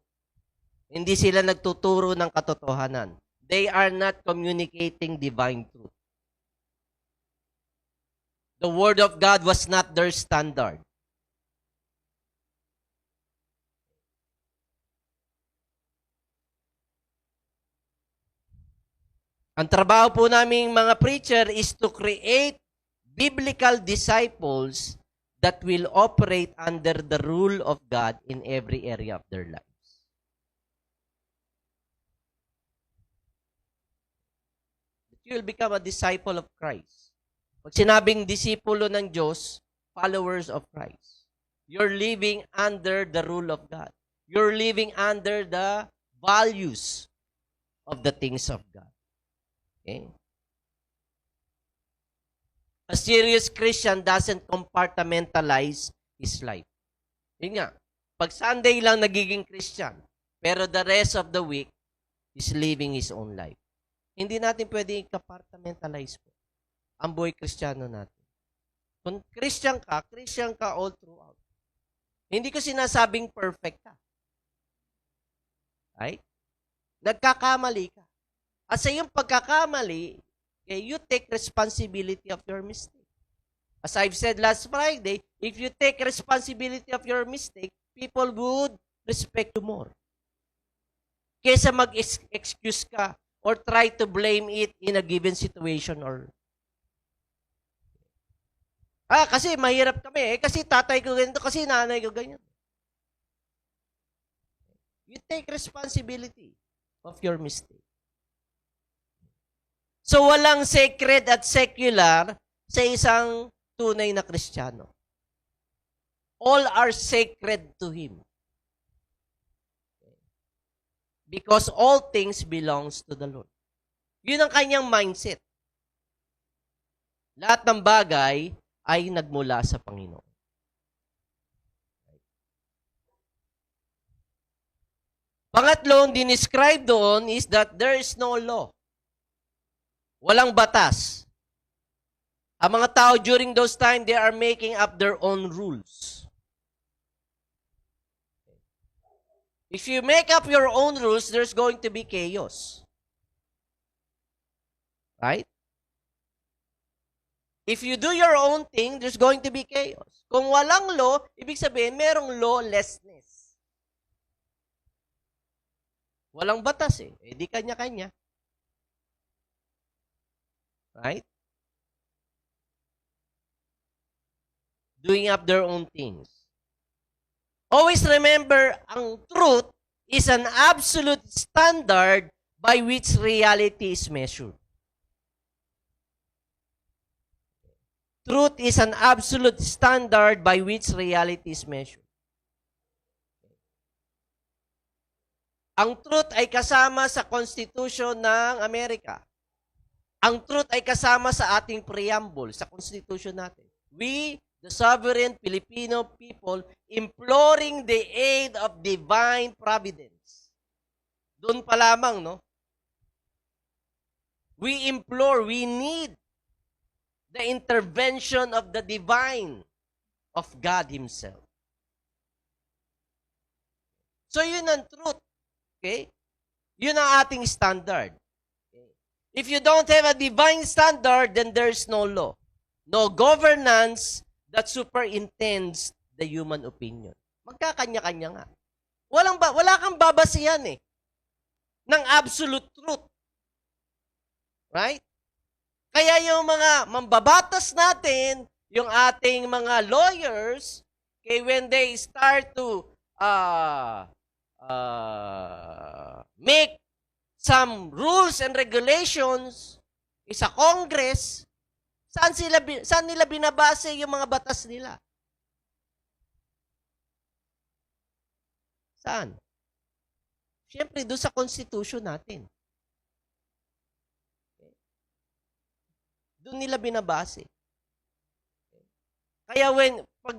Hindi sila nagtuturo ng katotohanan. They are not communicating divine truth. The Word of God was not their standard. Ang trabaho po naming mga preacher is to create biblical disciples that will operate under the rule of God in every area of their lives. You will become a disciple of Christ. Pag sinabing disipulo ng Diyos, followers of Christ. You're living under the rule of God. You're living under the values of the things of God. Okay? A serious Christian doesn't compartmentalize his life. Yun nga, pag Sunday lang nagiging Christian, pero the rest of the week is living his own life. Hindi natin pwede i-compartmentalize po ang buhay Kristiyano natin. Kung Christian ka all throughout. Hindi ko sinasabing perfect ka. Right? Nagkakamali ka. At sa iyong pagkakamali, you take responsibility of your mistake. As I've said last Friday, if you take responsibility of your mistake, people would respect you more. Kesa mag-excuse ka or try to blame it in a given situation or kasi mahirap kami. Kasi tatay ko ganito, kasi nanay ko ganyan. You take responsibility of your mistake. So, walang sacred at secular sa isang tunay na Kristiyano. All are sacred to Him. Because all things belongs to the Lord. Yun ang kanyang mindset. Lahat ng bagay ay nagmula sa Panginoon. Pangatlong dinescribe doon is that there is no law. Walang batas. Ang mga tao during those time, they are making up their own rules. If you make up your own rules, there's going to be chaos. Right? If you do your own thing, there's going to be chaos. Kung walang law, ibig sabihin, merong lawlessness. Walang batas eh. Eh di kanya-kanya. Right? Doing up their own things. Always remember, ang truth is an absolute standard by which reality is measured. Truth is an absolute standard by which reality is measured. Ang truth ay kasama sa Constitution ng Amerika. Ang truth ay kasama sa ating preamble, sa Constitution natin. We, the sovereign Filipino people, imploring the aid of divine providence. Doon pa lamang, no? We implore, we need the intervention of the divine, of God Himself. So, yun ang truth. Okay? Yun ang ating standard. Okay? If you don't have a divine standard, then there's no law. No governance that superintends the human opinion. Magkakanya-kanya nga. Wala kang babasihan eh ng absolute truth. Right? Kaya yung mga mambabatas natin, yung ating mga lawyers, okay, when they start to make some rules and regulations sa Congress, saan nila binabase yung mga batas nila? Saan? Siyempre, doon sa Constitution natin. Doon nila binabase. Kaya pag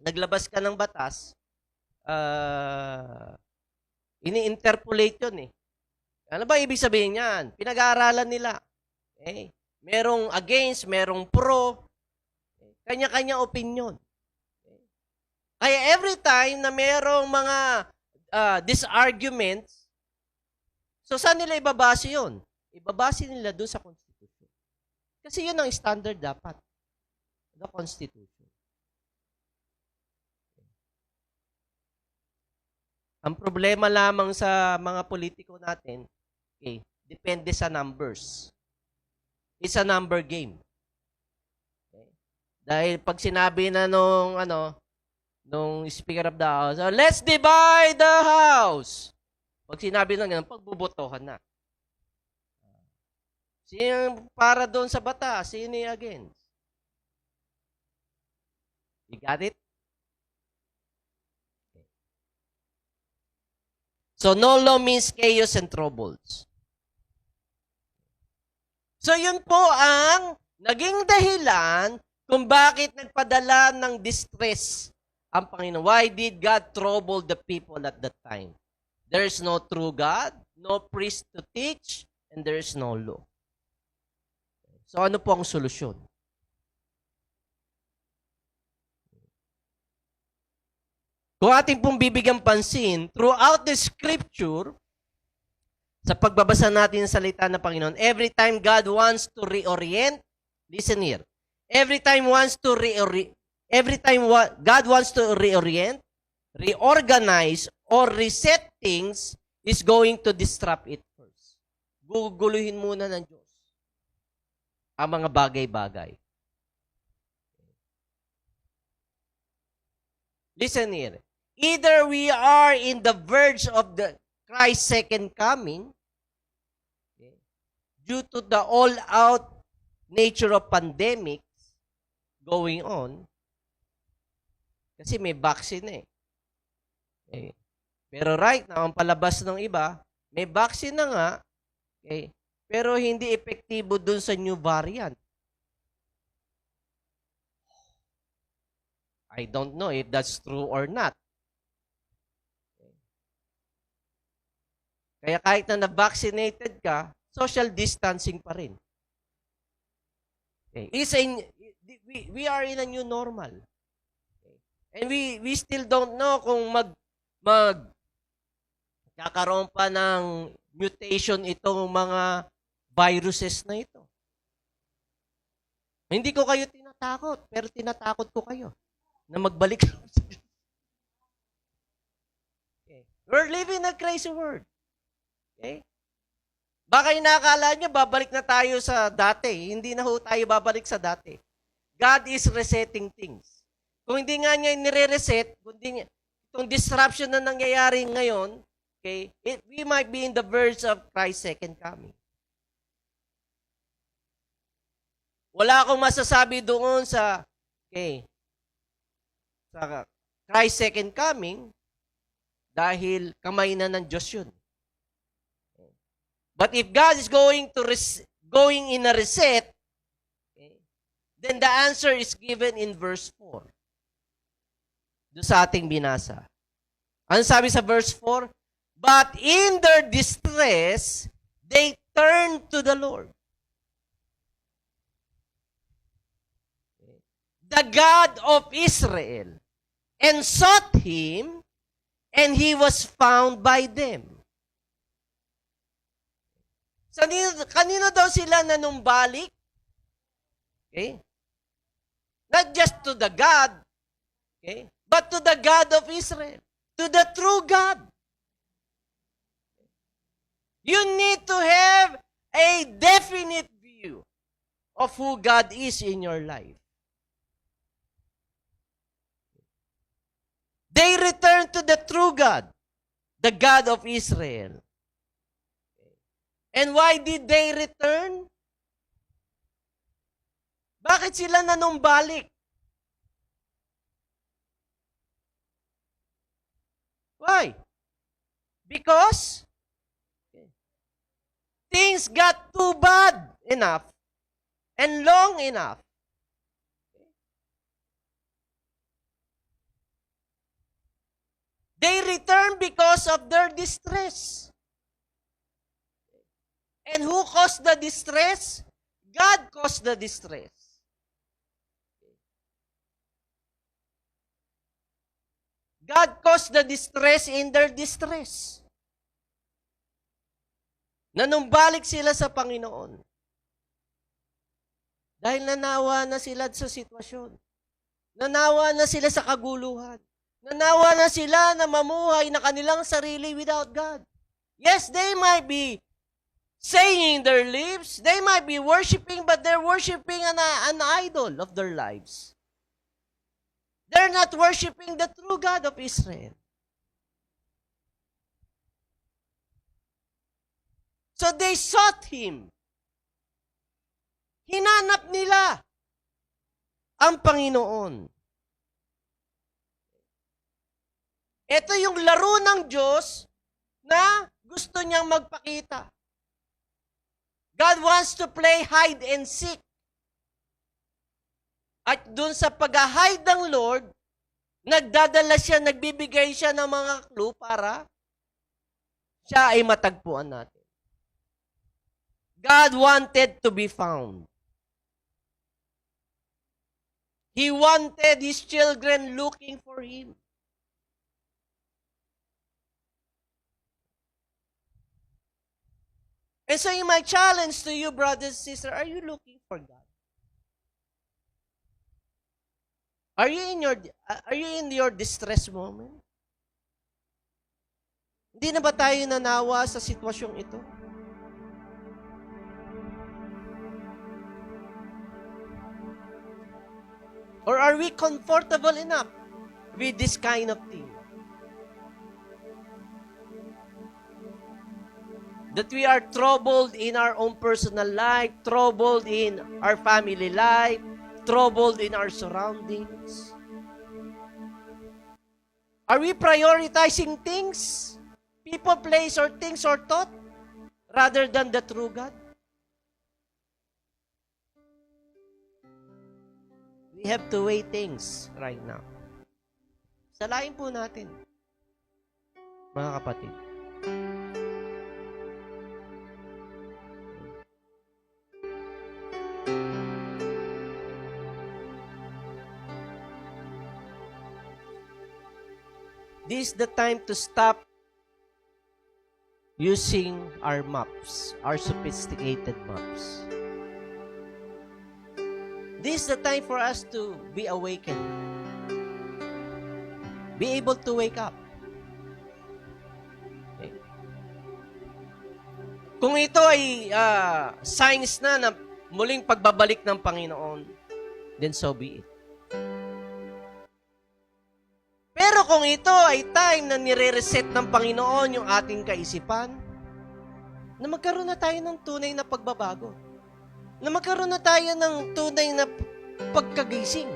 naglabas ka ng batas, ini-interpolate yun eh. Ano ba ibig sabihin yan? Pinag-aaralan nila. Okay? Merong against, merong pro. Kanya-kanya opinion. Okay? Kaya every time na merong mga disarguments, so saan nila ibabase yun? Ibabase nila doon sa Constitution. Kasi yun ang standard dapat. The Constitution. Ang problema lamang sa mga politiko natin, okay, depende sa numbers. It's a number game. Okay? Dahil pag sinabi na nung Speaker of the House, let's divide the House. Pag sinabi na ganun, pagbubotohan na. Sino yung para doon sa batas? Sino yung against? You got it? Okay. So, no law means chaos and troubles. So yun po ang naging dahilan kung bakit nagpadala ng distress ang Panginoon. Why did God trouble the people at that time? There is no true God, no priest to teach, and there is no law. So ano po ang solusyon? Kung ating pong bibigyan pansin, throughout the scripture, sa pagbabasa natin ng salita ng Panginoon, every time God wants to reorient, listen here, every time God wants to reorient, reorganize, or reset things, is going to disrupt it first. Guguluhin muna ng Diyos ang mga bagay-bagay. Listen here. Either we are in the verge of the Christ's second coming, okay, due to the all-out nature of pandemics going on, kasi may vaccine eh. Okay. Pero right now, ang palabas ng iba, may vaccine na nga, okay, pero hindi epektibo dun sa new variant. I don't know if that's true or not. Kaya kahit na na-vaccinated ka, social distancing pa rin. Okay. We are in a new normal. Okay. And we still don't know kung kakaroon pa ng mutation itong mga viruses na ito. Hindi ko kayo tinatakot, pero tinatakot ko kayo na magbalik. Okay. We're living in a crazy world. Okay? Baka inakala nyo, babalik na tayo sa dati. Hindi na ho tayo babalik sa dati. God is resetting things. Kung hindi nga niya nire-reset, itong disruption na nangyayari ngayon, okay, we might be in the verge of Christ's second coming. Wala akong masasabi doon sa Christ's second coming dahil kamay na ng Diyos yun. But if God is going in a reset, okay, then the answer is given in verse 4. Doon sa ating binasa. Ano sabi sa verse 4? But in their distress, they turned to the Lord, the God of Israel, and sought Him, and He was found by them. Kanino daw sila nanumbalik? Okay? Not just to the God, okay, but to the God of Israel, to the true God. You need to have a definite view of who God is in your life. They returned to the true God, the God of Israel. And why did they return? Bakit sila nanumbalik? Why? Because things got too bad enough and long enough. They returned because of their distress. And who caused the distress? God caused the distress. God caused the distress in their distress. Nanumbalik sila sa Panginoon. Dahil nanawa na sila sa sitwasyon. Nanawa na sila sa kaguluhan. Nanawa na sila na mamuhay na kanilang sarili without God. Yes, they might be saying their lips, they might be worshiping, but they're worshiping an idol of their lives. They're not worshiping the true God of Israel. So they sought Him. Hinanap nila ang Panginoon. Ito yung laro ng Diyos na gusto niyang magpakita. God wants to play hide and seek. At dun sa pag-hide ng Lord, nagdadala siya, nagbibigay siya ng mga clue para siya ay matagpuan natin. God wanted to be found. He wanted His children looking for Him. And so my challenge to you, brothers and sisters, are you looking for God? Are you in your distress moment? Hindi na ba tayo nanawa sa sitwasyong ito? Or are we comfortable enough with this kind of thing? That we are troubled in our own personal life, troubled in our family life, troubled in our surroundings. Are we prioritizing things, people, place, or things or thought, rather than the true God? We have to weigh things right now. Salain po natin, mga kapatid. This is the time to stop using our maps, our sophisticated maps. This is the time for us to be awakened. Be able to wake up. Okay. Kung ito ay signs na muling pagbabalik ng Panginoon, then so be it. Pero kung ito ay time na nire-reset ng Panginoon yung ating kaisipan, na magkaroon na tayo ng tunay na pagbabago. Na magkaroon na tayo ng tunay na pagkagising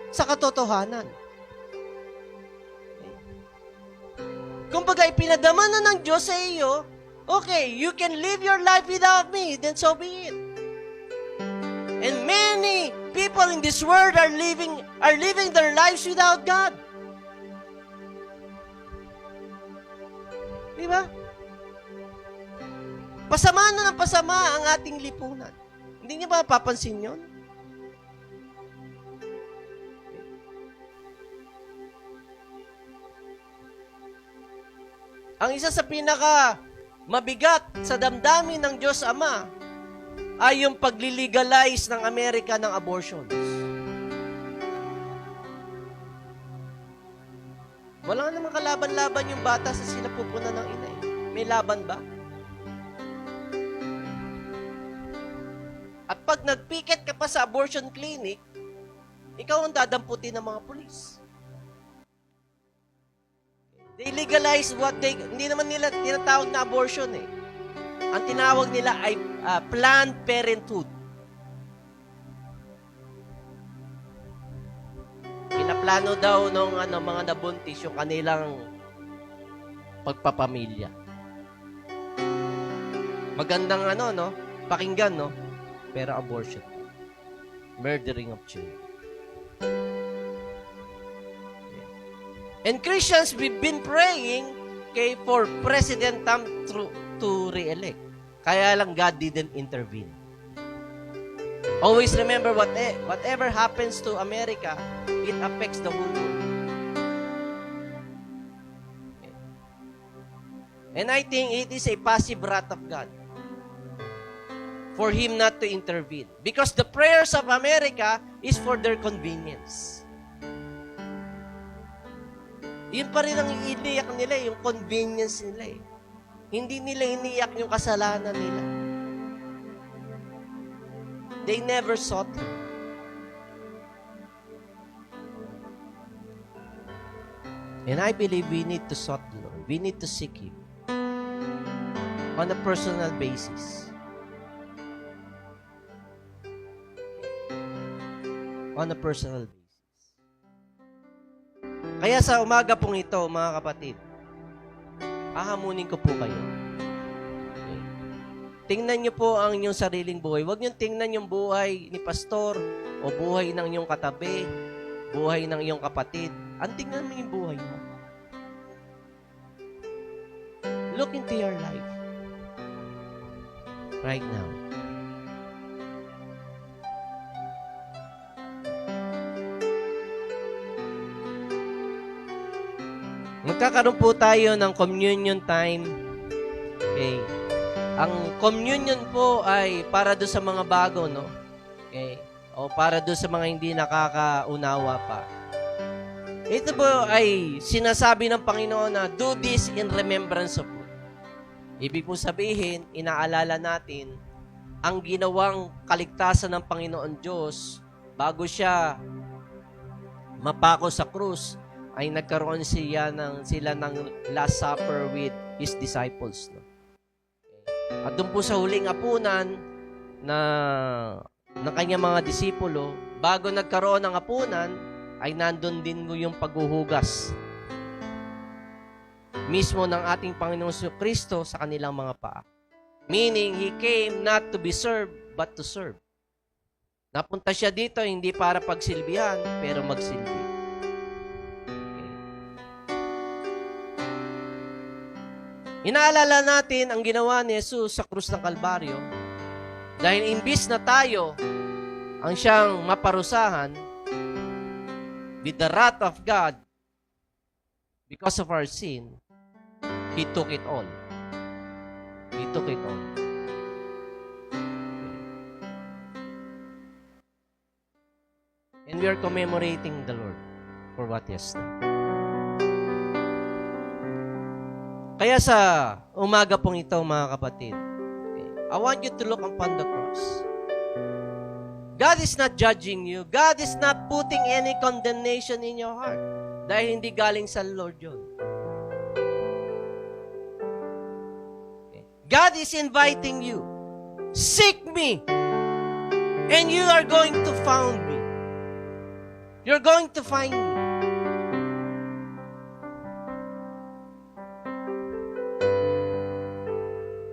sa katotohanan. Kumbaga, ipinadama na ng Diyos sa iyo, okay, you can live your life without me, then so be it. And many people in this world are living their lives without God. Diba? Pasama na ng pasama ang ating lipunan. Hindi niyo ba papansin yun? Ang isa sa pinaka mabigat sa damdamin ng Diyos Ama ay yung paglilegalize ng Amerika ng abortions. Wala namang kalaban-laban yung bata sa sinapupunan ng ina. May laban ba? At pag nagpiket ka pa sa abortion clinic, ikaw ang dadamputin ng mga pulis. They legalize hindi naman nila tinatawag na abortion eh. Ang tinawag nila ay Planned Parenthood. Pinaplano daw ng mga nabuntis yung kanilang pagpapamilya. Magandang pakinggan, no? Pero abortion. Murdering of children. And Christians, we've been praying for President Trump to re-elect. Kaya lang God didn't intervene. Always remember, whatever happens to America, it affects the whole world. And I think it is a passive wrath of God for Him not to intervene. Because the prayers of America is for their convenience. Yun pa rin ang iniyak nila, yung convenience nila eh. Hindi nila iniyak yung kasalanan nila. They never sought Him. And I believe we need to sought the Lord. We need to seek Him on a personal basis. On a personal basis. Kaya sa umaga pong ito, mga kapatid, hahamunin ko po kayo. Okay. tingnan niyo po ang inyong sariling buhay. Huwag niyo tingnan yung buhay ni pastor o buhay ng iyong katabi, buhay ng iyong kapatid. Ang tingnan mo yung buhay mo. Look into your life right now. Magkakaroon po tayo ng communion time. Okay. Ang communion po ay para do sa mga bago, no? Okay. O para do sa mga hindi nakakaunawa pa. Ito po ay sinasabi ng Panginoon na do this in remembrance of me. Ibig po sabihin, inaalala natin ang ginawang kaligtasan ng Panginoon Diyos bago siya mapako sa krus, ay nagkaroon sila ng Last Supper with His disciples. No? At doon po sa huling apunan ng kanyang mga disipulo, bago nagkaroon ng apunan, ay nandun din mo yung paghuhugas mismo ng ating Panginoong Kristo sa kanilang mga paa. Meaning, He came not to be served, but to serve. Napunta siya dito hindi para pagsilbihan, pero magsilbi. Inaalala natin ang ginawa ni Jesus sa krus ng Kalbaryo dahil imbis na tayo ang siyang maparusahan with the wrath of God because of our sin, He took it all. He took it all. And we are commemorating the Lord for what He has done. Kaya sa umaga pong ito, mga kapatid, okay, I want you to look upon the cross. God is not judging you. God is not putting any condemnation in your heart. Dahil hindi galing sa Lord yun. Okay. God is inviting you. Seek me, and you are going to find me. You're going to find me.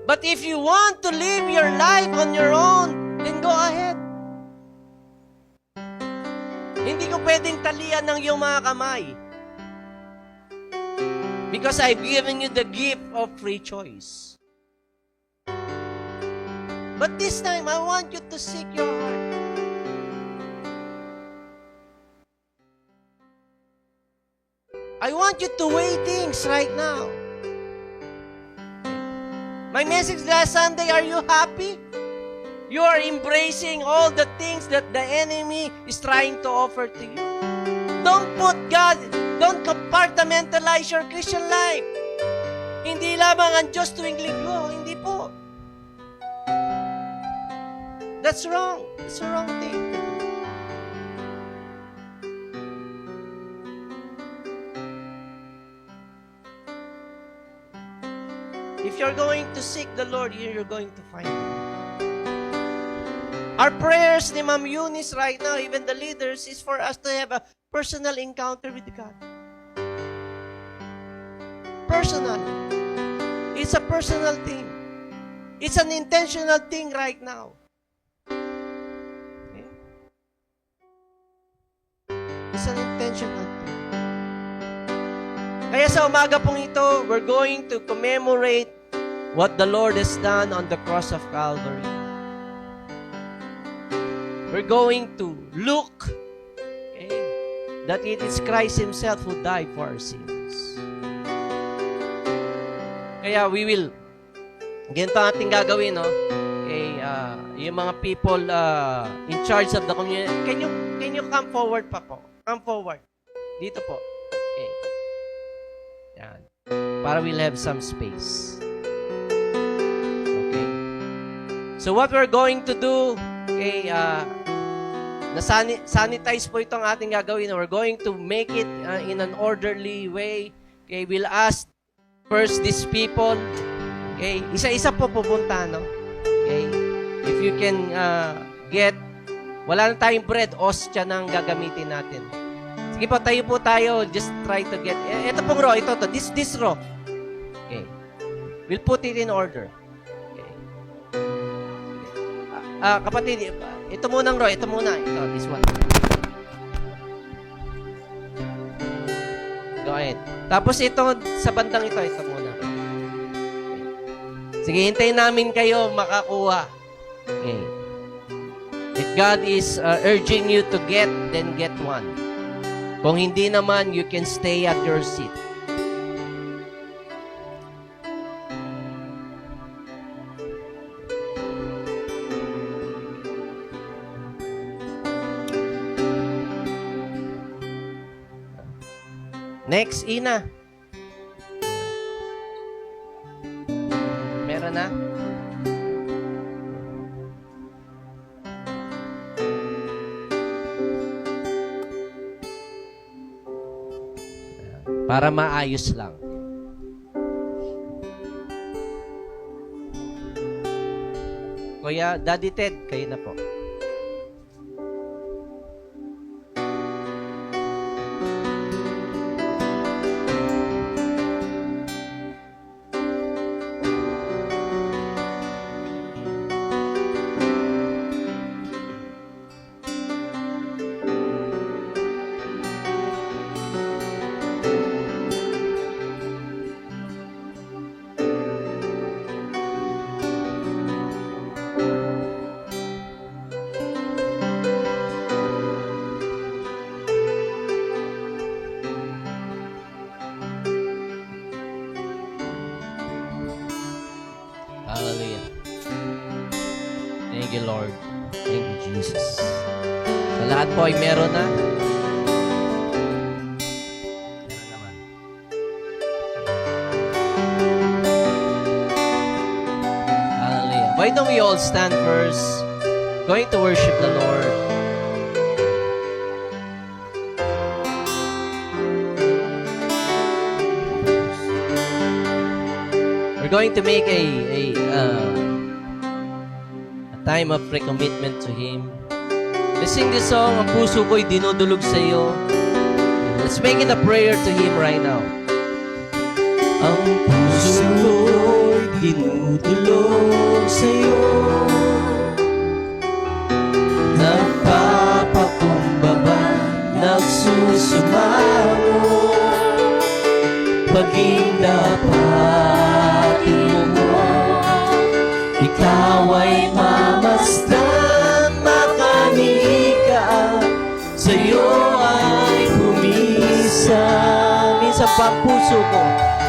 But if you want to live your life on your own, then go ahead. Hindi ko pwedeng talian ng iyong mga kamay. Because I've given you the gift of free choice. But this time, I want you to seek your heart. I want you to weigh things right now. My message last Sunday, are you happy? You are embracing all the things that the enemy is trying to offer to you. Don't put God, don't compartmentalize your Christian life. Hindi lamang ang Diyos tuwing linggo, hindi po. That's wrong. It's a wrong thing. If you're going to seek the Lord, you're going to find Him. Our prayers ni Ma'am Eunice right now, even the leaders, is for us to have a personal encounter with God. Personal. It's a personal thing. It's an intentional thing right now. Okay? It's an intentional thing. Kaya sa umaga pong ito, we're going to commemorate what the Lord has done on the cross of Calvary. We're going to look, okay, that it is Christ Himself who died for our sins. Kaya we will, ganito ating gagawin, no? Okay, yung mga people in charge of the community, can you come forward pa po? Come forward. Dito po. Okay. Yan. Para we'll have some space. Okay. So what we're going to do, okay, sanitize po itong ating gagawin. We're going to make it in an orderly way. Okay, we'll ask first these people. Okay, isa-isa po pupunta, no? Okay, if you can get, wala na tayong bread, ostya nang gagamitin natin. Sige po, tayo po tayo. Just try to get, ito pong row, this row. Okay, we'll put it in order. Okay. kapatid, ito munang Roy, ito muna. Ito, this one. Go ahead. Tapos ito, sa bandang ito muna. Sige, hintayin namin kayo makakuha. Okay. If God is urging you to get, then get one. Kung hindi naman, you can stay at your seat. Next, Ina. Meron na? Para maayos lang. Kuya, Daddy Ted, kayo na po. Hallelujah. Thank you, Lord. Thank you, Jesus. Sa lahat po ay meron na. Meron naman. Hallelujah. Why don't we all stand first? Going to worship the Lord. We're going to make a time of recommitment to Him. Let's sing this song, Ang Puso Ko'y Dinudulog sa iyo. Let's make it a prayer to Him right now. Ang puso ko'y dinudulog sa iyo, nagpapakumbaba, nagsusumamo, paging dapatin mo, ikaw ay mamasdan, makanika, sa'yo ay pumisa. Minsan pa ang puso ko,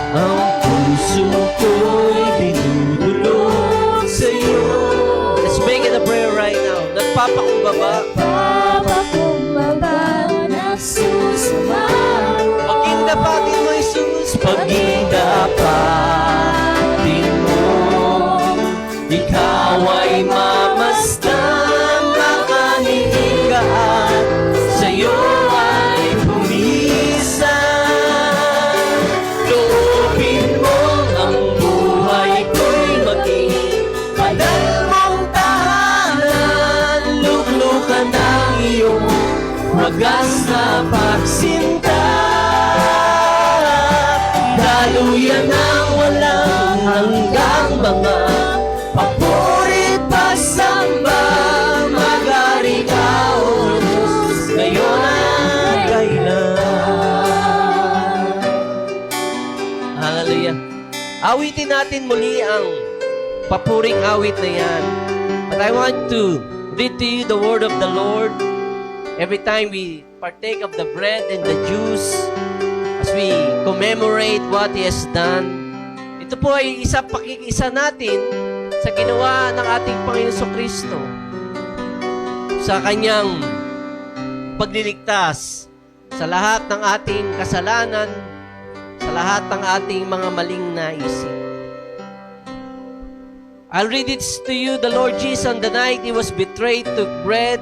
ang puso ko'y dinudulog sa'yo. Let's make it a prayer right now. Nagpapakumbaba, nagsusumamo, paging dapatin mo, Jesus, paging dapatin mo, ikaw ay mamasdan, makanihiga at sa'yo ay pumisa. Loobin mo ang buhay ko'y maging banal mong tahanan, luklukan ng iyong wagas na pagsinta, daluyan ng walang hanggang mga papurit pasamba, magari ka o Diyos, ngayon at kailan. Hallelujah. Awitin natin muli ang papuring awit na yan. But I want to read to you the word of the Lord. Every time we partake of the bread and the juice, as we commemorate what He has done, ito po ay pakikisa natin sa ginawa ng ating Panginoon Kristo sa Kanyang pagliligtas sa lahat ng ating kasalanan, sa lahat ng ating mga maling naisip. I'll read it to you. The Lord Jesus, on the night He was betrayed, took bread,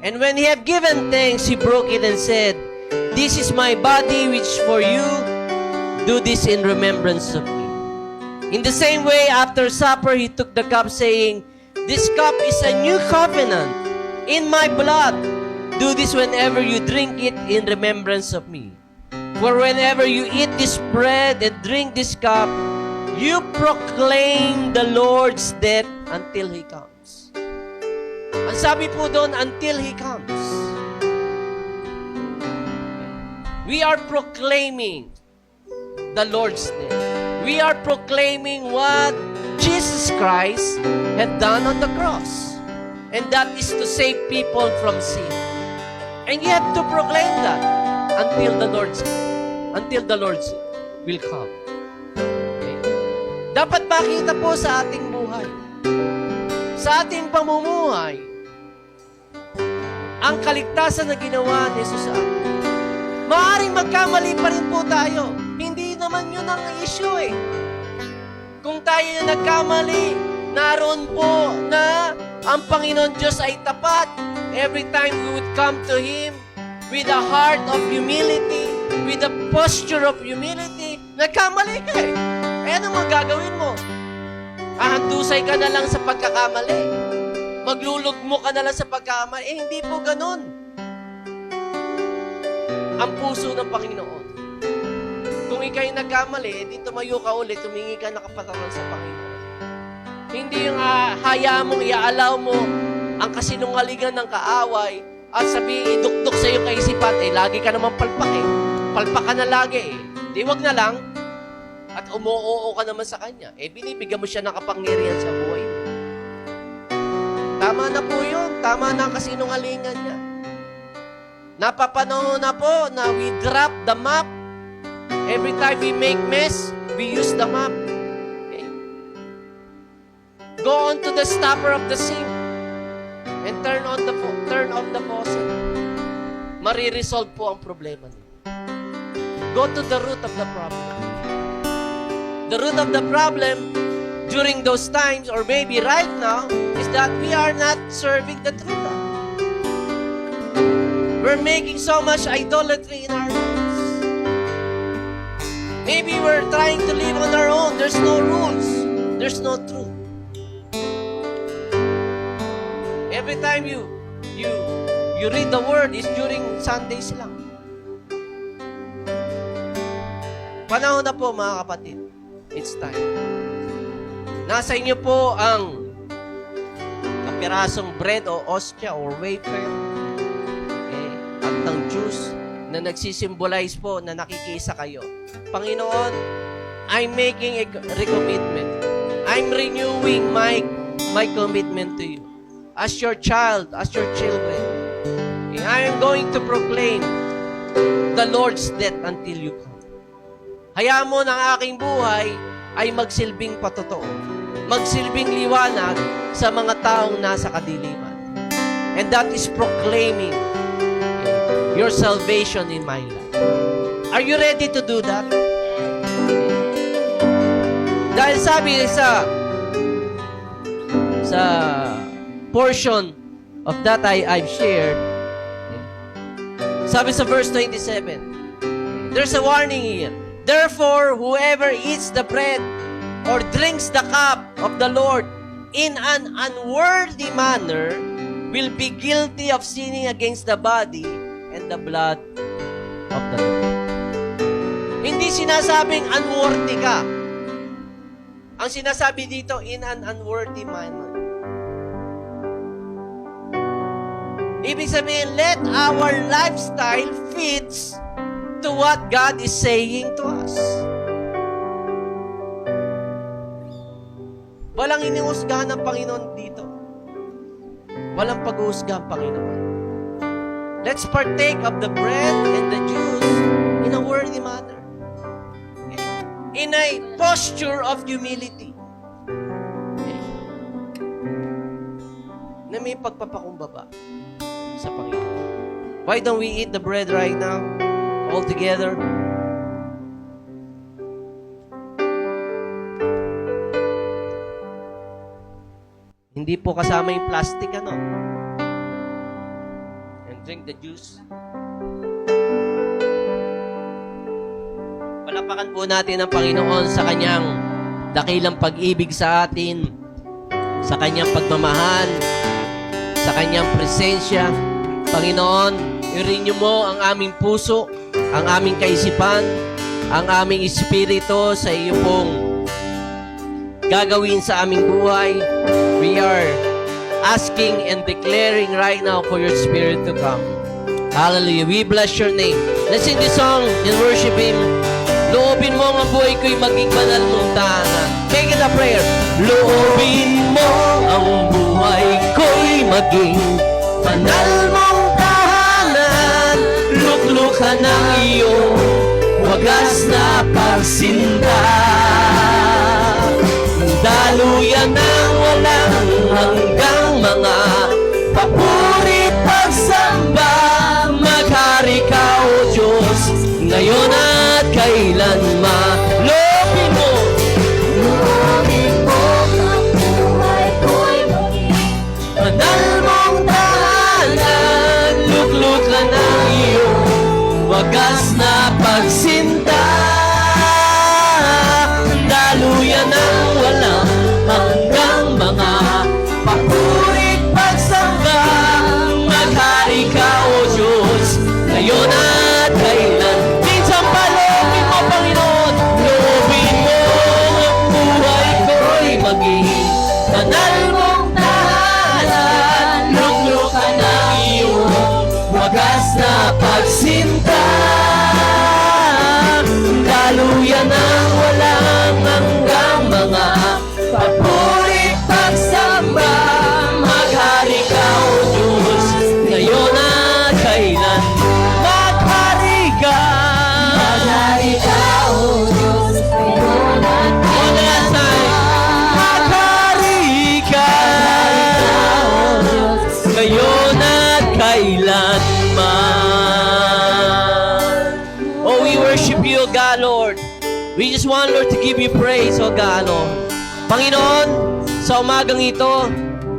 and when He had given thanks, He broke it and said, "This is my body which for you, do this in remembrance of me." In the same way, after supper, He took the cup, saying, "This cup is a new covenant in my blood. Do this whenever you drink it in remembrance of me. For whenever you eat this bread and drink this cup, you proclaim the Lord's death until He comes." Ang sabi po doon, until He comes. We are proclaiming the Lord's name. We are proclaiming what Jesus Christ had done on the cross. And that is to save people from sin. And you have to proclaim that until the Lord's will come. Okay? Dapat makita po sa ating buhay, sa ating pamumuhay, ang kaligtasan na ginawa ni Jesus sa atin. Maaaring magkamali pa rin po tayo. Hindi naman yun ang issue eh. Kung tayo na nagkamali, naroon po na ang Panginoon Diyos ay tapat. Every time we would come to Him with a heart of humility, with a posture of humility, nagkamali ka eh. Eh ano magagawin mo? Ahandusay ka na lang sa pagkakamali. Maglulugmo ka na lang sa pagkakamali. Eh hindi po ganun ang puso ng Panginoon. Kung ikaw'y nagkamali, di tumayo ka ulit, tumingi ka na kapatawaran sa Panginoon. Hindi yung hayaan mong i-allow mo ang kasinungalingan ng kaaway at sabihin, idukdok sa iyo kaisipan, eh, lagi ka naman palpak eh. Palpak ka na lagi eh. Di wag na lang. At umuoo ka naman sa Kanya. Eh, binibigyan mo siya ng kapangyarihan sa buhay mo. Tama na po yun. Tama na ang kasinungalingan niya. Napapanahon na po na we drop the map. Every time we make mess, we use the map. Okay? Go on to the stopper of the sink and turn off the faucet. Mariresolve po ang problema niyo. Go to the root of the problem. The root of the problem during those times, or maybe right now, is that we are not serving the true God. We're making so much idolatry in our lives. Maybe we're trying to live on our own. There's no rules. There's no truth. Every time you read the word is during Sundays lang. Panahon na po mga kapatid. It's time. Nasa inyo po ang kapirasong bread o ostia or wafer. At ng juice na nagsisimbolize po na nakikisa kayo. Panginoon, I'm making a recommitment. I'm renewing my commitment to you. As your child, as your children, I am going to proclaim the Lord's death until you come. Hayaan mo ng aking buhay ay magsilbing patotoo. Magsilbing liwanag sa mga taong nasa kadiliman. And that is proclaiming your salvation in my life. Are you ready to do that? Dahil sabi sa portion of that I've shared, sabi sa verse 27, there's a warning here. Therefore, whoever eats the bread or drinks the cup of the Lord in an unworthy manner will be guilty of sinning against the body and the blood of the Lord. Hindi sinasabing unworthy ka. Ang sinasabi dito, in an unworthy manner. Ibig sabihin, let our lifestyle fits to what God is saying to us. Walang iniusgahan ng Panginoon dito. Walang pag-uusga ang Panginoon. Let's partake of the bread and the juice in a worthy manner. Okay? In a posture of humility. Okay? Na may pagpapakumbaba sa Panginoon. Why don't we eat the bread right now? All together. Hindi po kasama yung plastic, ano? And drink the juice. Palapakan po natin ang Panginoon sa kanyang dakilang pag-ibig sa atin, sa kanyang pagmamahal, sa kanyang presensya. Panginoon, i-renew mo ang aming puso, ang aming kaisipan, ang aming espiritu sa iyo pong gagawin sa aming buhay. We are asking and declaring right now for your Spirit to come. Hallelujah. We bless your name. Let's sing this song and worship Him. Loobin mo ang buhay ko'y maging banal mong tahanan. Make it a prayer. Loobin mo ang buhay ko'y maging banal mong tahanan. Luklukhan ang iyong wagas na pagsinta. Daluyan ng walang hanggang mga papuri pagsamba. Maghari ka, O Diyos, ngayon at kailanman. Loobin mo ang buhay ko'y maging banal mong tahanan. Luklukhan ang iyong wagas na pagsinta. Daluyan ng walang hanggang mga papurit pagsamba. Maghari ka, O Diyos, ngayon at kailan. Minsan pa, loobin mo, Panginoon. Loobin mo ang buhay ko'y maging banal mong tahanan. Luklukhan ang iyong wagas na pagsinta. Daluyan ng walang hanggang mga papurit pagsamba. Maghari ka, O Diyos, ngayon at kailan. Maghari ka, O Diyos, ngayon at kailan. Maghari ka, O Diyos, ngayon at kailanman. Oh, we worship you, O God, Lord. We just want, Lord, to give you praise, O God, Lord. Panginoon, sa umagang ito,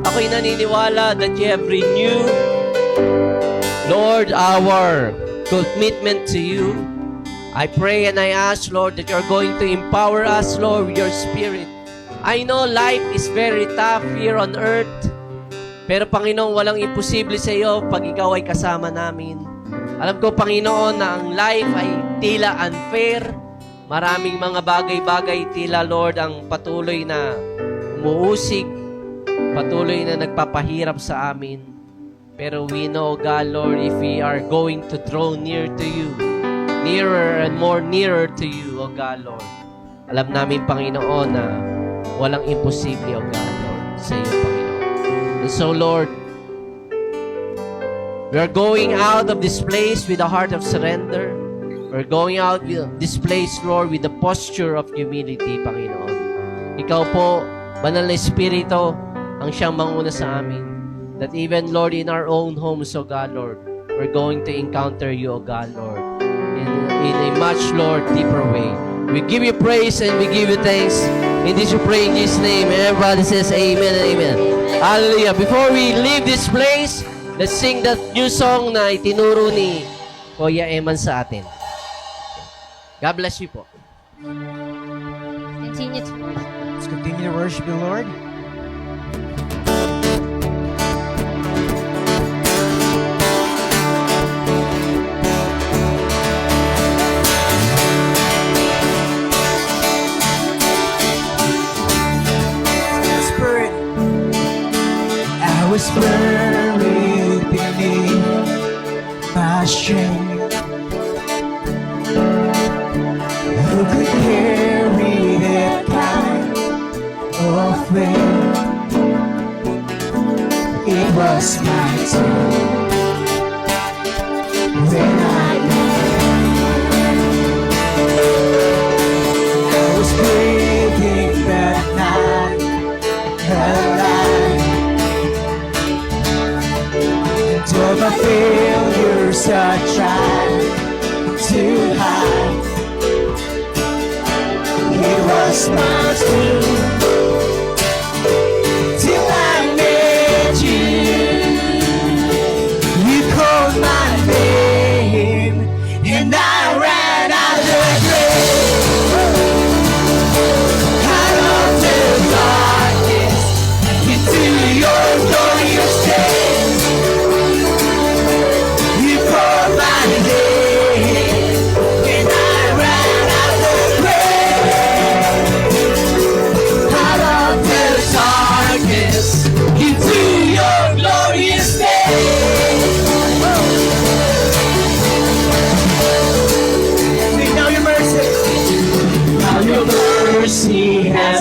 ako'y naniniwala that you have renewed, Lord, our commitment to you. I pray and I ask, Lord, that you're going to empower us, Lord, with your Spirit. I know life is very tough here on earth, pero Panginoon, walang imposible sa iyo pag ikaw ay kasama namin. Alam ko, Panginoon, na ang life ay tila unfair. Maraming mga bagay-bagay tila, Lord, ang patuloy na umuusig, patuloy na nagpapahirap sa amin. Pero we know, God, Lord, if we are going to draw near to you, nearer and more nearer to you, O God, Lord, alam namin, Panginoon, na walang imposible, O God, Lord, sa iyo, Panginoon. And so, Lord, we are going out of this place with a heart of surrender. We're going out of this place, Lord, with the posture of humility, Panginoon. Ikaw po, Banal na Espiritu, ang siyang manguna sa amin. That even, Lord, in our own homes, O God, Lord, we're going to encounter you, O God, Lord, in a much, Lord, deeper way. We give you praise and we give you thanks. In this we pray in Jesus' name. Everybody says amen and amen. Hallelujah. Before we leave this place, let's sing that new song na itinuro ni Kuya Eman sa atin. God bless you po. Continue to worship. Let's continue to worship the Lord. Spirit, I was buried beneath my shame. Who could carry that kind of weight? It was my turn when I was breathing that night alive. And all my failures I tried to hide. It was my turn till I met you. You called my name and I ran out the grave. Out of the darkness into your glorious day. You called my name and I ran out the grave.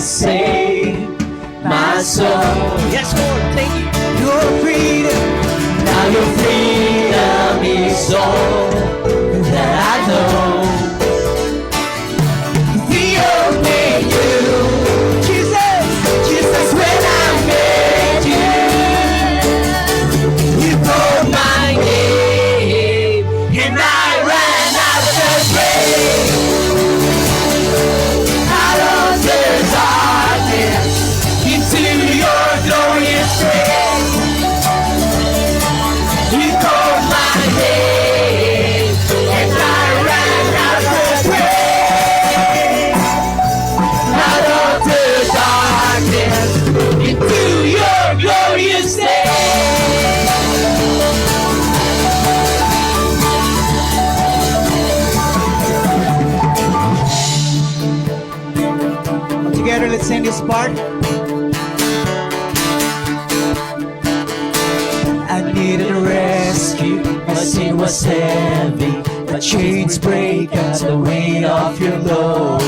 save my soul. Yes, Lord. Thank you. Your freedom, now your freedom is all that I know. The only you, Jesus, Jesus, when I met you, you called my name, and I ran out of the grave, out of the darkness, into your glorious grace. You called my name, and I ran out of the grave, out of the darkness, into your glorious day. Together, let's sing this part. I needed a rescue, my sin was heavy, my chains break as the weight of your glory.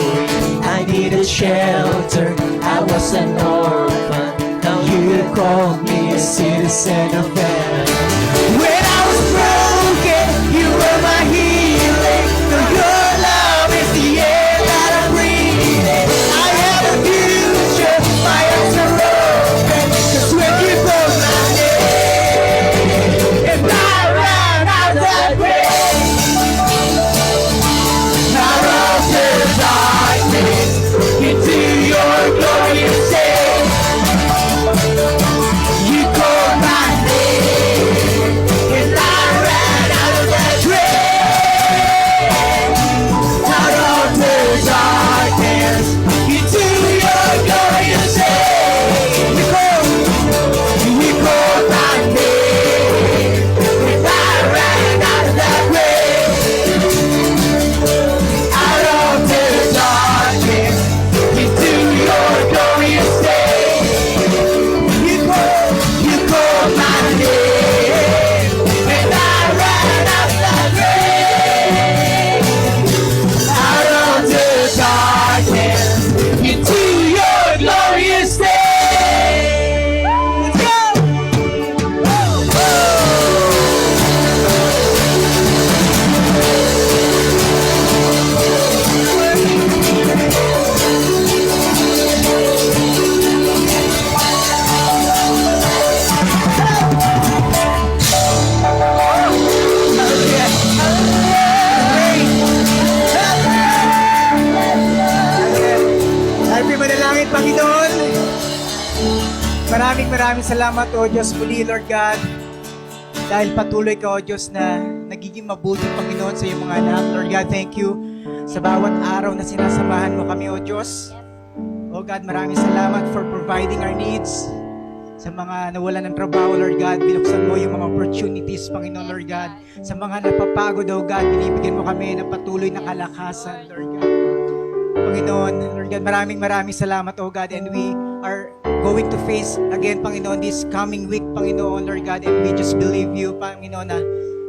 I needed shelter, I was an orphan, now you called me a citizen of heaven. When I was broken, you were my healing, for your love is the air that I'm breathing. I have a future, my eyes are open, 'cause when you called my name, and I ran out of the grave, out of the darkness, into your glorious day. You called my name, and I ran out of the grave, out of the darkness, into your glorious day. You called my name, and I ran out of the grave, out of the darkness, into your glorious day. You called my name, and I ran out of the grave, out of the darkness, into your glorious day. Let's go! Happy manalangin, Panginoon. Maraming salamat, O Diyos muli, Lord God. Dahil patuloy ka, O Diyos, na nagiging mabuti, Panginoon, sa iyong mga anak. Lord God, thank you sa bawat araw na sinasamahan mo kami, O Diyos. O God, maraming salamat for providing our needs. Sa mga nawalan ng trabaho, Lord God, binuksan mo yung mga opportunities, Panginoon, Lord God. Sa mga napapagod, O God, binibigyan mo kami ng patuloy na kalakasan, Lord God. Panginoon, Lord God, maraming salamat, O God, and we are going to face again, Panginoon, this coming week, Panginoon, Lord God, and we just believe you, Panginoon, na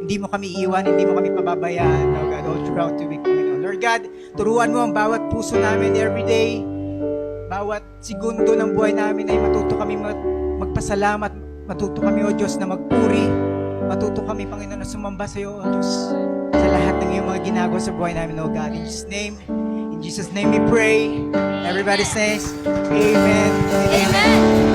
hindi mo kami iwan, hindi mo kami pababayaan, Lord God, all throughout the week, Panginoon. Lord God, turuan mo ang bawat puso namin every day, bawat segundo ng buhay namin ay matuto kami magpasalamat, matuto kami, O Diyos, na magpuri, matuto kami, Panginoon, na sumamba sa iyo, O Diyos, sa lahat ng iyong mga ginagawa sa buhay namin, O God. In Jesus' name we pray. Everybody says, Amen. Amen.